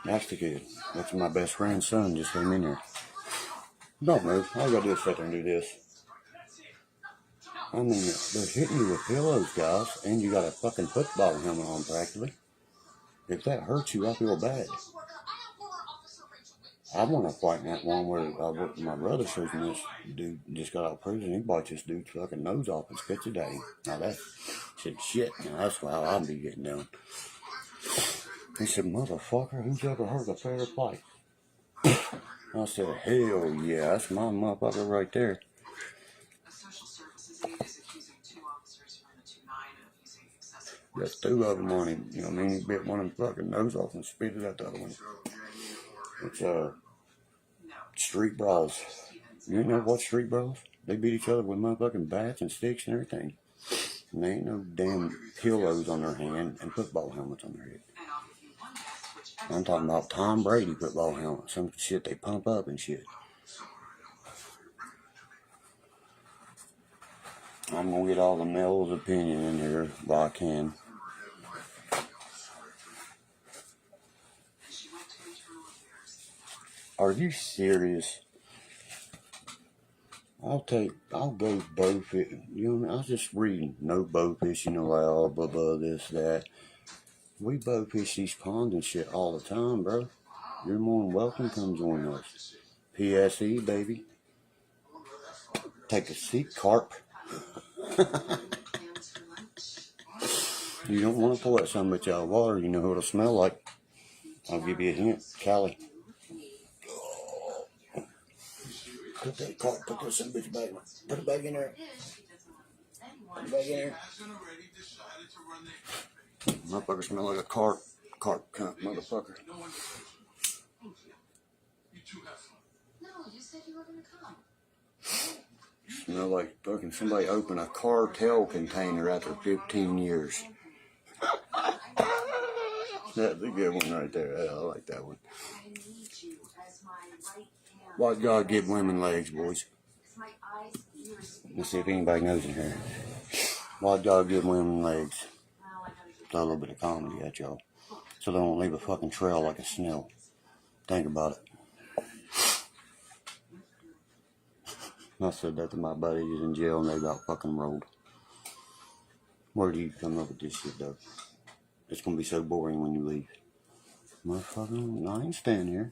That's the kid. That's my best friend's son just came in here. Don't move. All you gotta do is sit there and do this. I mean, they're hitting you with pillows, guys, and you got a fucking football helmet on practically. If that hurts you, I feel bad. I want to fight in that one where my brother shows me this dude just got out of prison. He bites this dude's fucking nose off and spits it at him. Now that shit. Now that's how I'll be getting down. He said, motherfucker, who's ever heard a fair fight? I said, hell yeah, that's my motherfucker right there. There's 2 of them on him. You know what I mean? He bit one of them fucking nose off and spit it at the other one. It's street brawls. You know what street brawls? They beat each other with motherfucking bats and sticks and everything. And they ain't no damn pillows on their hand and football helmets on their head. I'm talking about Tom Brady football helmet. Some shit they pump up and shit. I'm gonna get all the male's opinion in here if I can. Are you serious? I'll go bow fishing. You know what I mean? I was just reading, no bow fishing allowed, blah, blah, this, that. We bow fish these ponds and shit all the time, bro. You're more than welcome, come join us. PSE, baby. Take a seat, carp. You don't want to pull that son bitch out of water. You know what it'll smell like. I'll give you a hint. Cali. Put that carp, put that son bitch back. Put it back in there. Put it back in there. Motherfucker smell like a carp cunt, motherfucker. Smell like fucking somebody opened a cartel container after 15 years. That's a good one right there. Yeah, I like that one. Why'd God give women legs, boys? Let's see if anybody knows in here. Why'd God give women legs? Throw a little bit of comedy at y'all. So they don't leave a fucking trail like a snail. Think about it. I said that to my buddies in jail and they got fucking rolled. Where do you come up with this shit though? It's gonna be so boring when you leave. Motherfucker, I ain't staying here.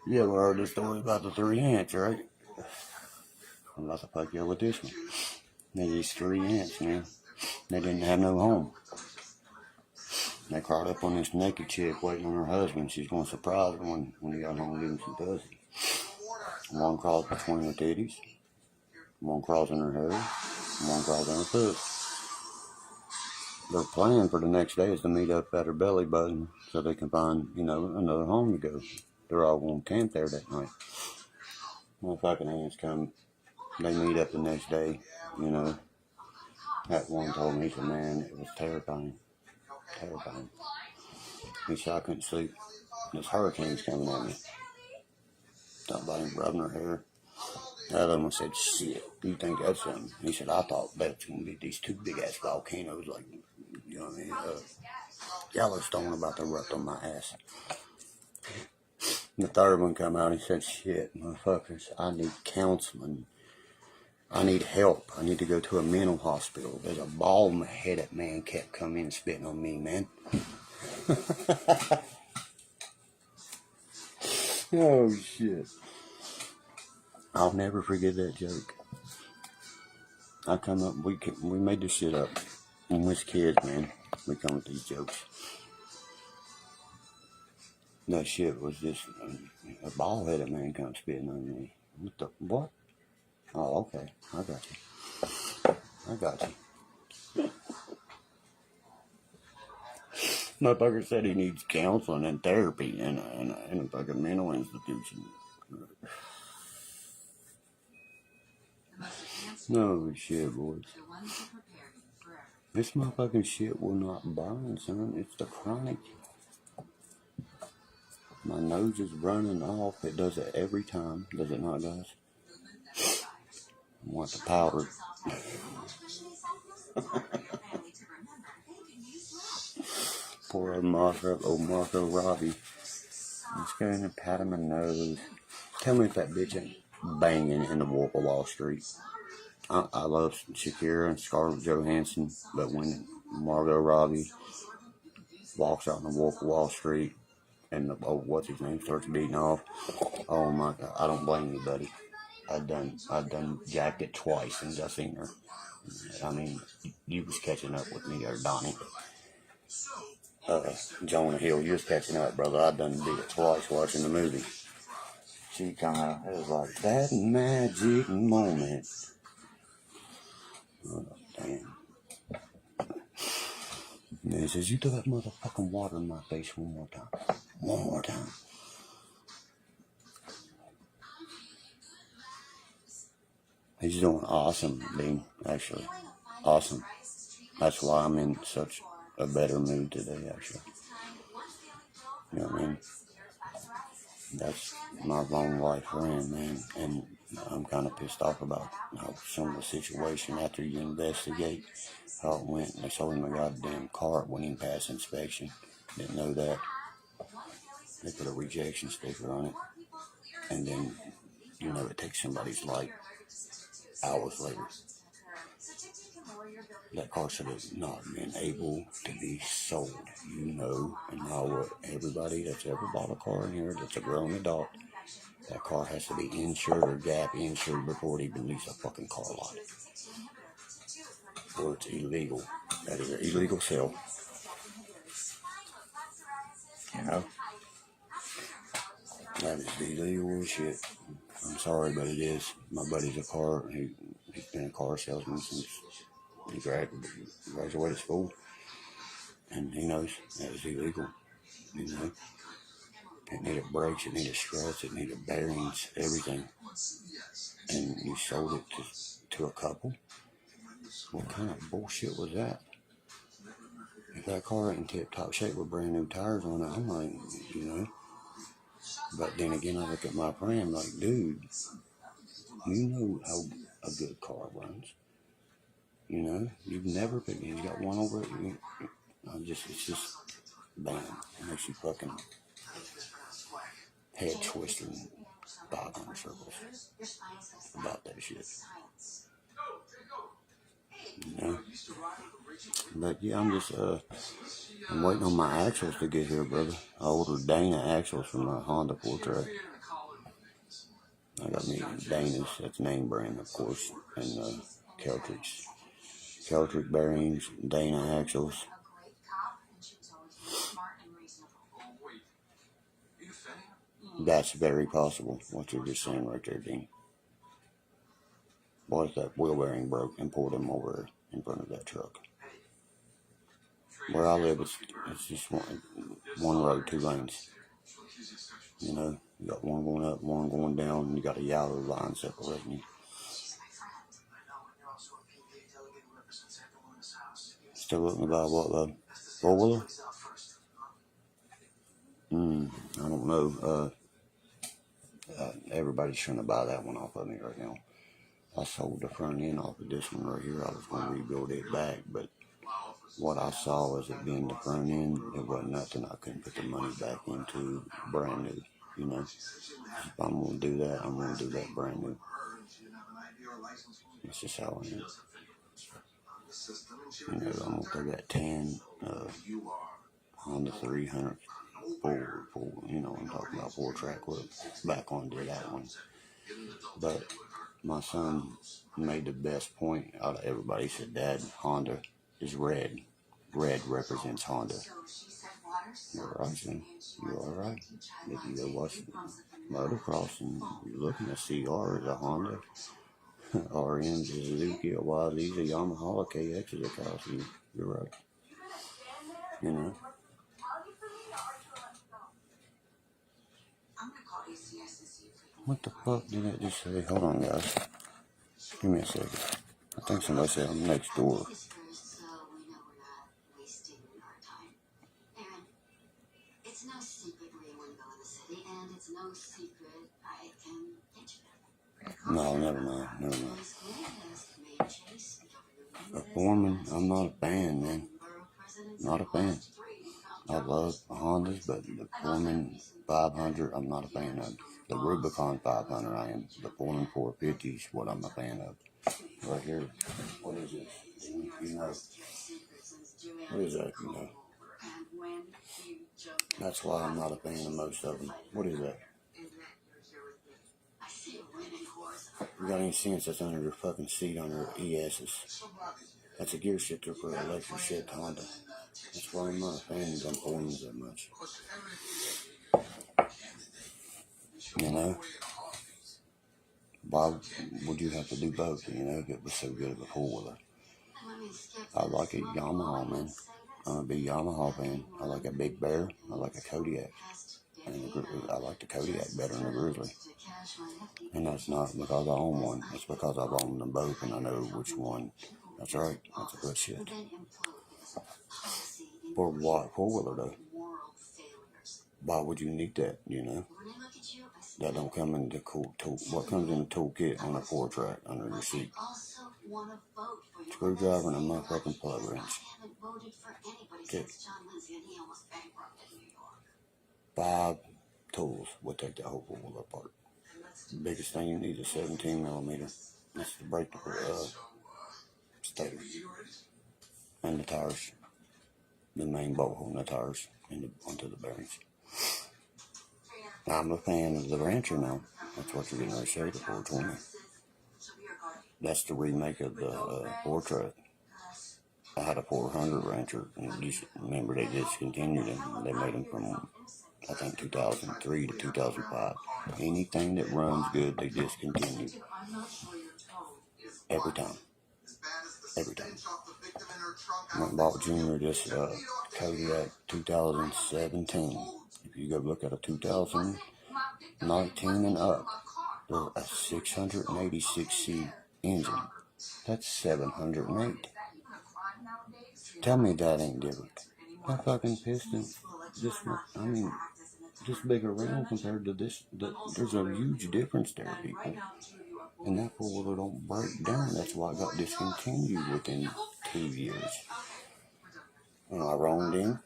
Yeah, we heard the story about the 3 ants, right? I'm about to fuck you with this one. These 3 ants, man. They didn't have no home. They crawled up on this naked chick waiting on her husband. She's going to surprise her when he got home and give him some pussy. One crawls between her titties. One crawls in her hair. One crawls in her pussy. Their plan for the next day is to meet up at her belly button so they can find, another home to go. They're all going to camp there that night. Motherfucking ants come. They meet up the next day, That one told me, he said, man, it was terrifying. Terrifying. He said, I couldn't sleep. This hurricane's coming at me. Somebody rubbing her hair. The other one said, shit, you think that's something? He said, I thought that's going to be these two big-ass volcanoes, like, you know what I mean, Yellowstone about to erupt on my ass. The third one come out and he said, shit, motherfuckers, I need counseling. I need help. I need to go to a mental hospital. There's a bald-headed man kept coming and spitting on me, man. Oh, shit. I'll never forget that joke. I come up, we made this shit up. When we was kids, man, we come with these jokes. That shit was just a bald-headed man come spitting on me. What? Oh, okay. I got you. Motherfucker said he needs counseling and therapy in a fucking mental institution. No shit, boys. This motherfucking shit will not burn, son. It's the chronic. My nose is running off. It does it every time. Does it not, guys? I want the powder. Poor old Marco Robbie. Let's go in and pat him in the nose. Tell me if that bitch ain't banging in the Wolf of Wall Street. I love Shakira and Scarlett Johansson, but when Margot Robbie walks out in the Wolf of Wall Street and what's his name starts beating off, oh my God, I don't blame you, buddy. I've done jacked it twice since I seen her. I mean, you was catching up with me there, Donnie. Jonah Hill, you was catching up, brother. I done did it twice watching the movie. She it was like that magic moment. Oh, damn. And he says, you throw that motherfucking water in my face one more time. One more time. He's doing awesome, Dean, actually. Awesome. That's why I'm in such a better mood today, actually. You know what I mean? That's my long life friend, man. And I'm kind of pissed off about some of the situation after you investigate how it went. They sold him a goddamn car. It wouldn't even pass inspection. Didn't know that. They put a rejection sticker on it. And then, it takes somebody's life hours later. That car should have not been able to be sold. And now what? Everybody that's ever bought a car in here that's a grown adult, that car has to be insured or gap insured before it even leaves a fucking car lot. Or it's illegal. That is an illegal sale. That is illegal shit. I'm sorry, but it is. My buddy's a car. He's been a car salesman since he graduated school. And he knows that is illegal. It needed brakes, it needed struts, it needed bearings, everything. And you sold it to a couple? What kind of bullshit was that? If that car ain't in tip-top shape with brand new tires on it, I'm like, But then again, I look at my friend like, dude, you know how a good car runs. You've never picked it. He's got one over it. It's just, bam. It makes you fucking head twisting 500 circles about that shit. But yeah, I'm waiting on my axles to get here, brother. I ordered Dana axles from my Honda Fortran. I got me Dana's, that's name brand, of course, and Keltrick bearings, Dana axles. That's very possible, what you're just saying right there, Dean. What if that wheel bearing broke and pulled him over in front of that truck? Where I live, it's just one road, 2 lanes. You got one going up, one going down, and you got a yellow line separating you. Still looking about what, 4-wheeler? I don't know. Everybody's trying to buy that one off of me right now. I sold the front end off of this one right here. I was going to rebuild it back, but what I saw was it being the front end, it wasn't nothing I couldn't put the money back into brand new, you know. If I'm going to do that, I'm going to do that brand new. That's just how I am. You know, I'm going to throw that 10 Honda 300 full, you know, I'm talking about 4-track look back onto that one. But my son made the best point out of everybody. He said, Dad, Honda is red. Red represents Honda. You're right, son. You're all right. If you go watch motocross and you're looking at CR is a Honda, RM's a Suzuki, a YZ's a Yamaha, a KX is a Kawasaki. You're right. You know. What the fuck did that just say? Hold on, guys. Give me a second. I think somebody said I'm next door. It's no secret where you want to go in the city, and it's no secret I can get you there. No, never mind. A Foreman, I'm not a fan, man. Not a fan. I love Hondas, but the Foreman 500, I'm not a fan of. The Rubicon 500, I am. The Foreman 450 is what I'm a fan of. Right here, what is this? You know, what is that? You know, that's why I'm not a fan of most of them. What is that? You got any sense that's under your fucking seat on your ES's? That's a gear shifter for an electric shift Honda. That's why I'm not a fan of them Foremans that much. You know? Why would you have to do both, you know, if it was so good of a 4-wheeler? I like a Yamaha, man. I'm a big Yamaha fan. I like a Big Bear. I like a Kodiak. And I like the Kodiak better than the Grizzly. And that's not because I own one. It's because I've owned them both and I know which one. That's right. That's a good shit. For what 4-wheeler though? Why would you need that, you know? That don't come in the what comes in the toolkit on a 4-track under your seat? Screwdriver and a motherfucking plug wrench. Okay. 5 tools will take that whole 4-wheeler apart. The biggest thing you need is 17mm. That's to break the stator. And the tires. The main bolt holding the tires onto the bearings. I'm a fan of the Rancher now. That's what you're getting ready to show, the 420. That's the remake of the 4-track. I had a 400 Rancher, and remember they discontinued them. They made them from, I think, 2003 to 2005. Anything that runs good, they discontinued. Every time. Every time. I bought Junior this Kodiak 2017. If you go look at a 2019 and up, they're a 686C engine. That's 708. Tell me that ain't different. That fucking piston, just bigger round compared to this. There's a huge difference there, people. And that 4-wheeler don't break down. That's why it got discontinued within 2 years. And I roamed in.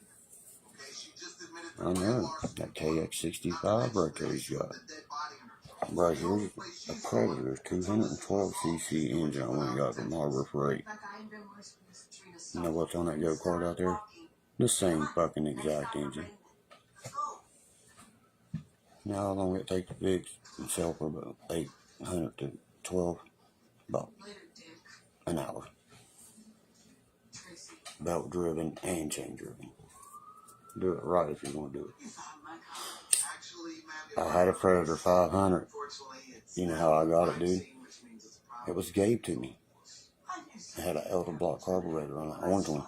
I know. That KX65 right there he's got. Right here's a Predator 212cc engine I went and got from Harbor Freight. You know what's on that go-kart out there? The same fucking exact engine. Now how long it take to fix and sell for about 800 to 12, about an hour. Belt driven and chain driven. Do it right if you're going to do it. I had a Predator 500. You know how I got it, dude? It was gave to me. It had an Elder Block carburetor on an orange one.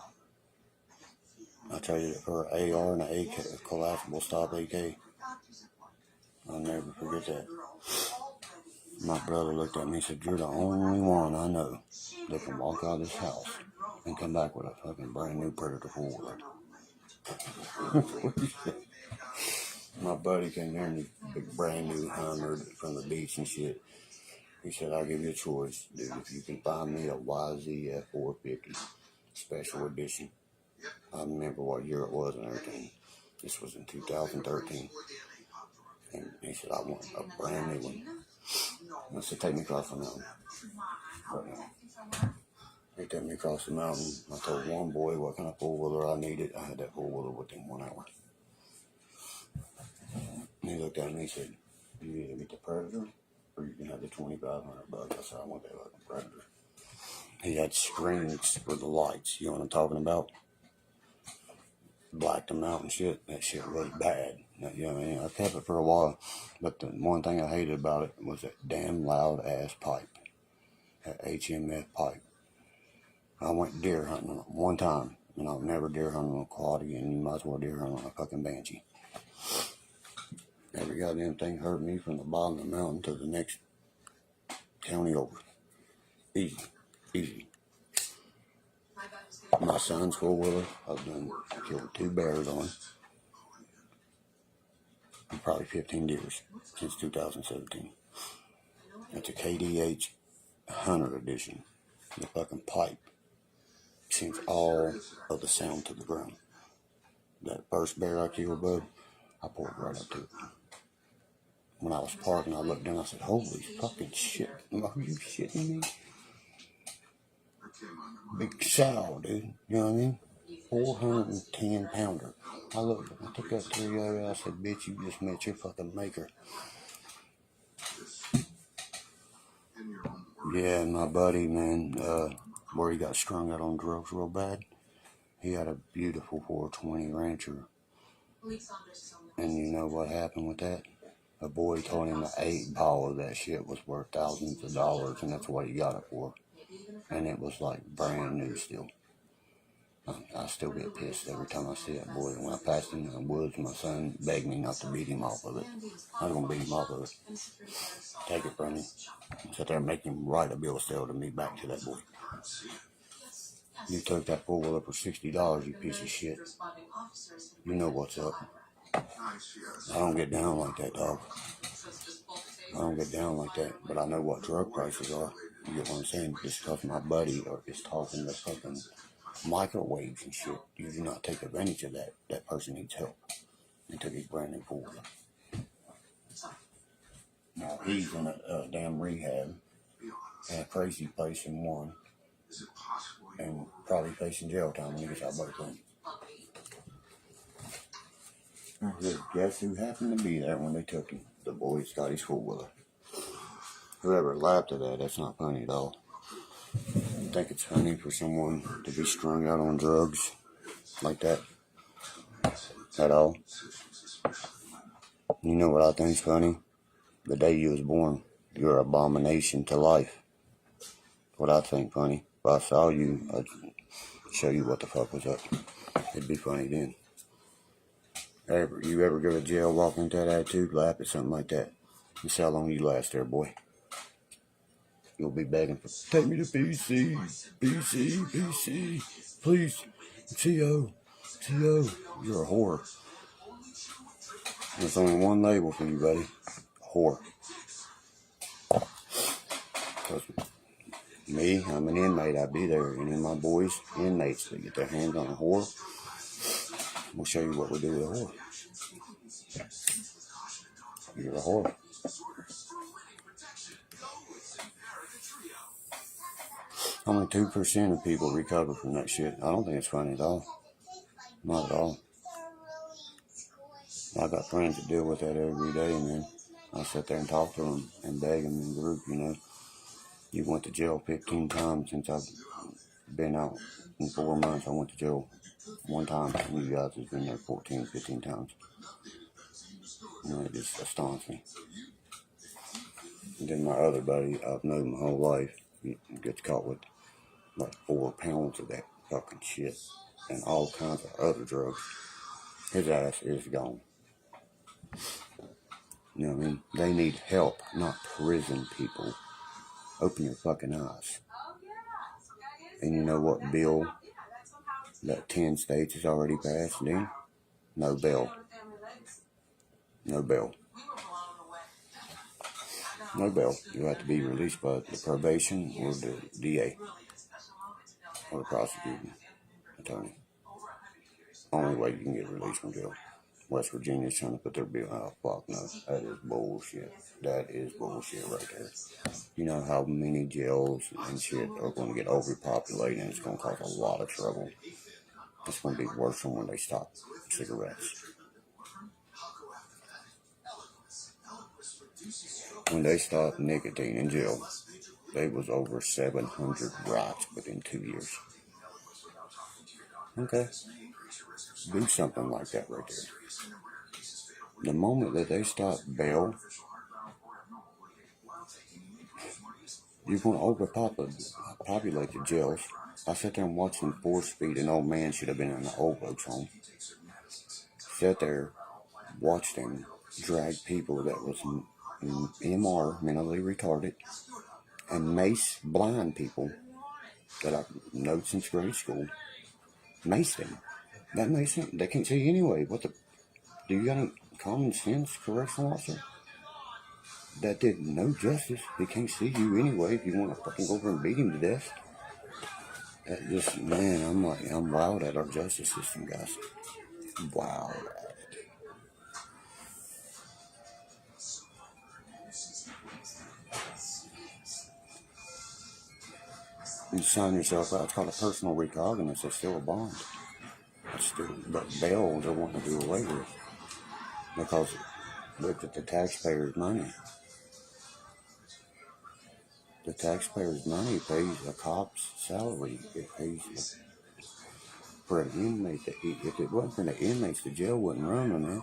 I traded it for an AR and an AK, a collapsible stop AK. I'll never forget that. My brother looked at me and said, "You're the only one I know that can walk out of this house and come back with a fucking brand new Predator 4-wheeler. My buddy came here in a big brand new Hummer from the beach and shit. He said, I'll give you a choice, dude. If you can find me a YZF 450 special edition. I remember what year it was and everything. This was in 2013. And he said, I want a brand new one. I said, take me across the mountain. But he took me across the mountain. I told one boy what kind of 4-wheeler I needed. I had that 4-wheeler within 1 hour. And he looked at me and he said, you either get the Predator or you can have the $2,500. I said, I want that fucking Predator. He had strings for the lights. You know what I'm talking about? Blacked them out and shit. That shit was bad. You know what I mean? I kept it for a while. But the one thing I hated about it was that damn loud ass pipe. That HMF pipe. I went deer hunting one time. And I'll never deer hunt on a quad again. You might as well deer hunt on a fucking Banshee. Every goddamn thing hurt me from the bottom of the mountain to the next county over. Easy. Easy. My son's 4-wheeler, I've done killed 2 bears on. And probably 15 deers since 2017. It's a KDH Hunter edition. The fucking pipe sends all of the sound to the ground. That first bear I killed, bud, I poured right up to it. When I was parking, I looked down, I said, holy fucking shit, are you shitting me? Big sow, dude, you know what I mean? 410 pounder. I looked, I took that 3 I said, bitch, you just met your fucking maker. Yeah, my buddy, man, where he got strung out on drugs real bad, he had a beautiful 420 Rancher. And you know what happened with that? A boy told him an 8-ball of that shit was worth thousands of dollars, and that's what he got it for. And it was like brand new still. I still get pissed every time I see that boy. When I passed him in the woods, my son begged me not to beat him off of it. I was going to beat him off of it. Take it from him. Sit there and make him write a bill of sale to me back to that boy. You took that 4-wheeler for $60, you piece of shit. You know what's up. I don't get down like that, dog. I don't get down like that, but I know what drug prices are. You get what I'm saying? Just because my buddy is talking to fucking microwaves and shit, you do not take advantage of that. That person needs help. And took his brand new 4-wheeler. Now he's in a damn rehab in a crazy place in one, and probably facing jail time when he gets out of Brooklyn. Guess who happened to be there when they took him? The boy got his 4-wheeler. Whoever laughed at that, that's not funny at all. You think it's funny for someone to be strung out on drugs like that? At all? You know what I think's funny? The day you was born, you're an abomination to life. What I think funny. If I saw you, I'd show you what the fuck was up. It'd be funny then. You ever go to jail walking with that attitude, laugh at something like that? You see how long you last there, boy. You'll be begging for, take me to BC, BC, BC, please, T.O., T.O. You're a whore. There's only one label for you, buddy. Whore. Because me, I'm an inmate. I'd be there. Any of my boys, inmates that get their hands on a whore, we'll show you what we do with a whore. You're a whore. Only 2% of people recover from that shit. I don't think it's funny at all. Not at all. I got friends that deal with that every day, man. I sit there and talk to them and beg them in group, you know. You went to jail 15 times since I've been out. In 4 months, I went to jail 1 time. And you guys have been there 14, 15 times. You know, it just astonished me. And then my other buddy, I've known my whole life, he gets caught with like 4 pounds of that fucking shit and all kinds of other drugs. His ass is gone. You know what I mean? They need help, not prison people. Open your fucking eyes. And you know what bill that 10 states has already passed then? No bail. No bail. No bail. You have to be released by the probation or the DA or the prosecuting attorney. Only way you can get released from jail. West Virginia's trying to put their bill out. Fuck no. That is bullshit. That is bullshit right there. You know how many jails and shit are going to get overpopulated, and it's going to cause a lot of trouble. It's going to be worse than when they stop cigarettes. When they stopped nicotine in jail, there was over 700 riots within 2 years. Okay. Do something like that right there. The moment that they stop bail, you're going to overpopulate the jails. I sat there and watched them force-feed an old man, should have been in an old folks home. Sat there, watched them drag people that was MR, mentally retarded, and mace blind people that I know since grade school. Mace them. That mace them. They can't see you anyway. What the? Do you got any common sense, correctional officer? That did no justice. He can't see you anyway if you want to fucking go over and beat him to death. That just, man, I'm wild at our justice system, guys. Wild at it. You sign yourself out. It's called a personal recognizance. It's still a bond. But bail they want to do away with. Because look at the taxpayers' money. The taxpayers' money pays a cop's salary. It pays for an inmate. If it wasn't for the inmates, the jail wouldn't run on there.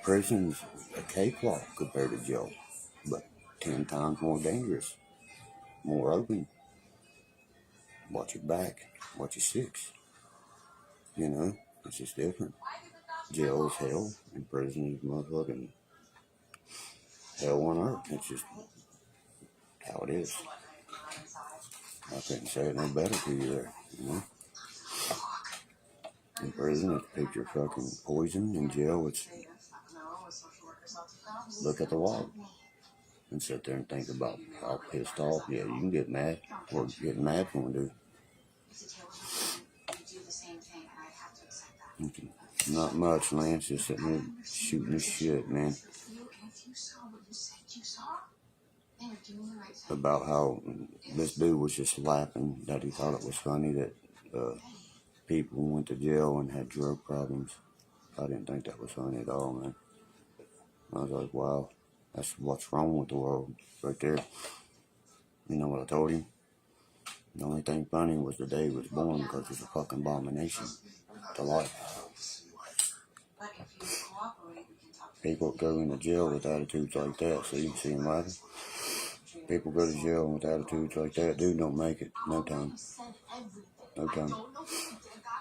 Prison's a cakewalk compared to jail, but 10 times more dangerous, more open. Watch your back, watch your six. You know, it's just different. Jail is hell, and prison is motherfucking hell on earth. It's just how it is. I couldn't say it no better to you there, you know. In prison, it's picture fucking poison. In jail, it's look at the wall and sit there and think about how pissed off. Yeah, you can get mad, or get mad for dude. Not much, Lance. Just sitting there shooting his shit, man. About how this dude was just laughing that he thought it was funny that people went to jail and had drug problems. I didn't think that was funny at all, man. I was like, wow, that's what's wrong with the world right there. You know what I told him? The only thing funny was the day he was born, because it's a fucking abomination to life. People go into jail with attitudes like that, so you can see them laughing. People go to jail with attitudes like that. Dude don't make it. No time. No time.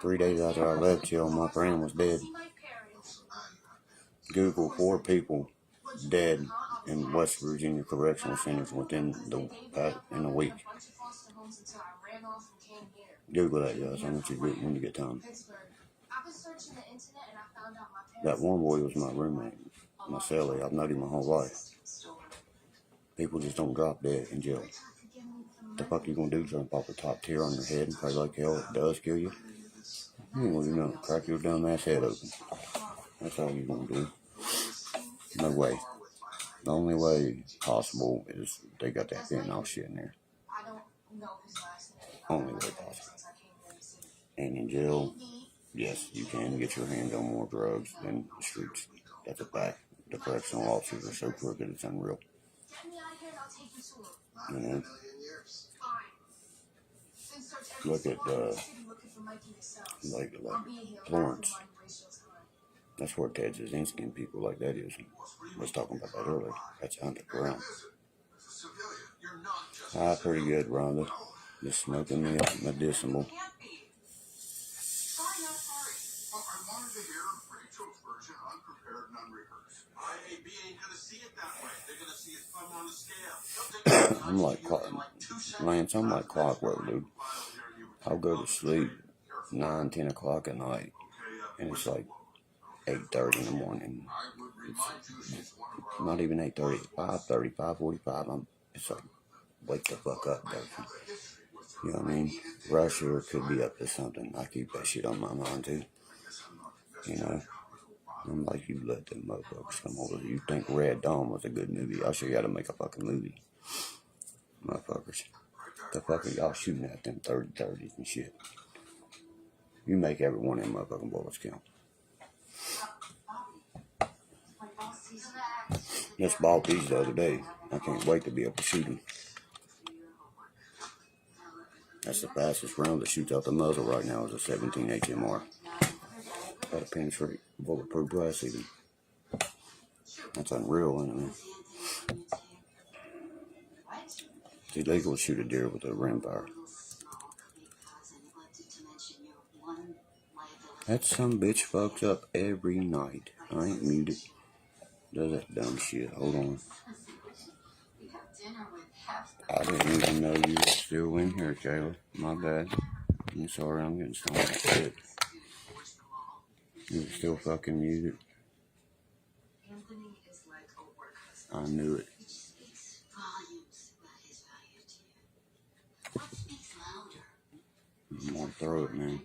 3 days after I left jail, my friend was dead. Google 4 people dead in West Virginia correctional centers within in a week. Google that, guys. I want you to do it when you get time. That one boy was my roommate, my cellie. I've known him my whole life. People just don't drop dead in jail. The fuck you gonna do? Jump off the top tier on your head and pray like hell it does kill you? Well, you know, crack your dumb ass head open. That's all you gonna do. No way. The only way possible is they got that fentanyl shit in there. Only way possible. And in jail, yes, you can get your hands on more drugs than the streets. That's a fact. The correctional officers are so crooked, it's unreal. You know? Look at, like Florence. That's where Ted Kaczynski and people like that is. I was talking about that earlier. That's underground. Pretty good, Rhonda. Just smoking me up medicinal. I'm like, Lance, I'm like clockwork, dude. I'll go to sleep 9, 10 o'clock at night, and it's like 8:30 in the morning. It's not even 8:30, 5:30, 5:45. It's like, wake the fuck up, Derkie. You know what I mean? Rusher could be up to something. I keep that shit on my mind too. You know? I'm like, you let them motherfuckers come over. You think Red Dawn was a good movie? I'll show you how to make a fucking movie. Motherfuckers. The fuck are y'all shooting at them 30-30s and shit? You make every one of them motherfucking bullets count. Just bought these the other day. I can't wait to be able to shoot them. That's the fastest round that shoots out the muzzle right now is a 17 HMR. Got a penetrate bulletproof glass even. That's unreal, isn't it, man? It's illegal to shoot a deer with a rimfire. That some bitch fucks up every night. I ain't muted. Does that dumb shit. Hold on. I didn't even know you were still in here, Kayla. My bad. I'm sorry, I'm getting stoned like shit. You were still fucking muted. I knew it. I'm gonna throw it, man.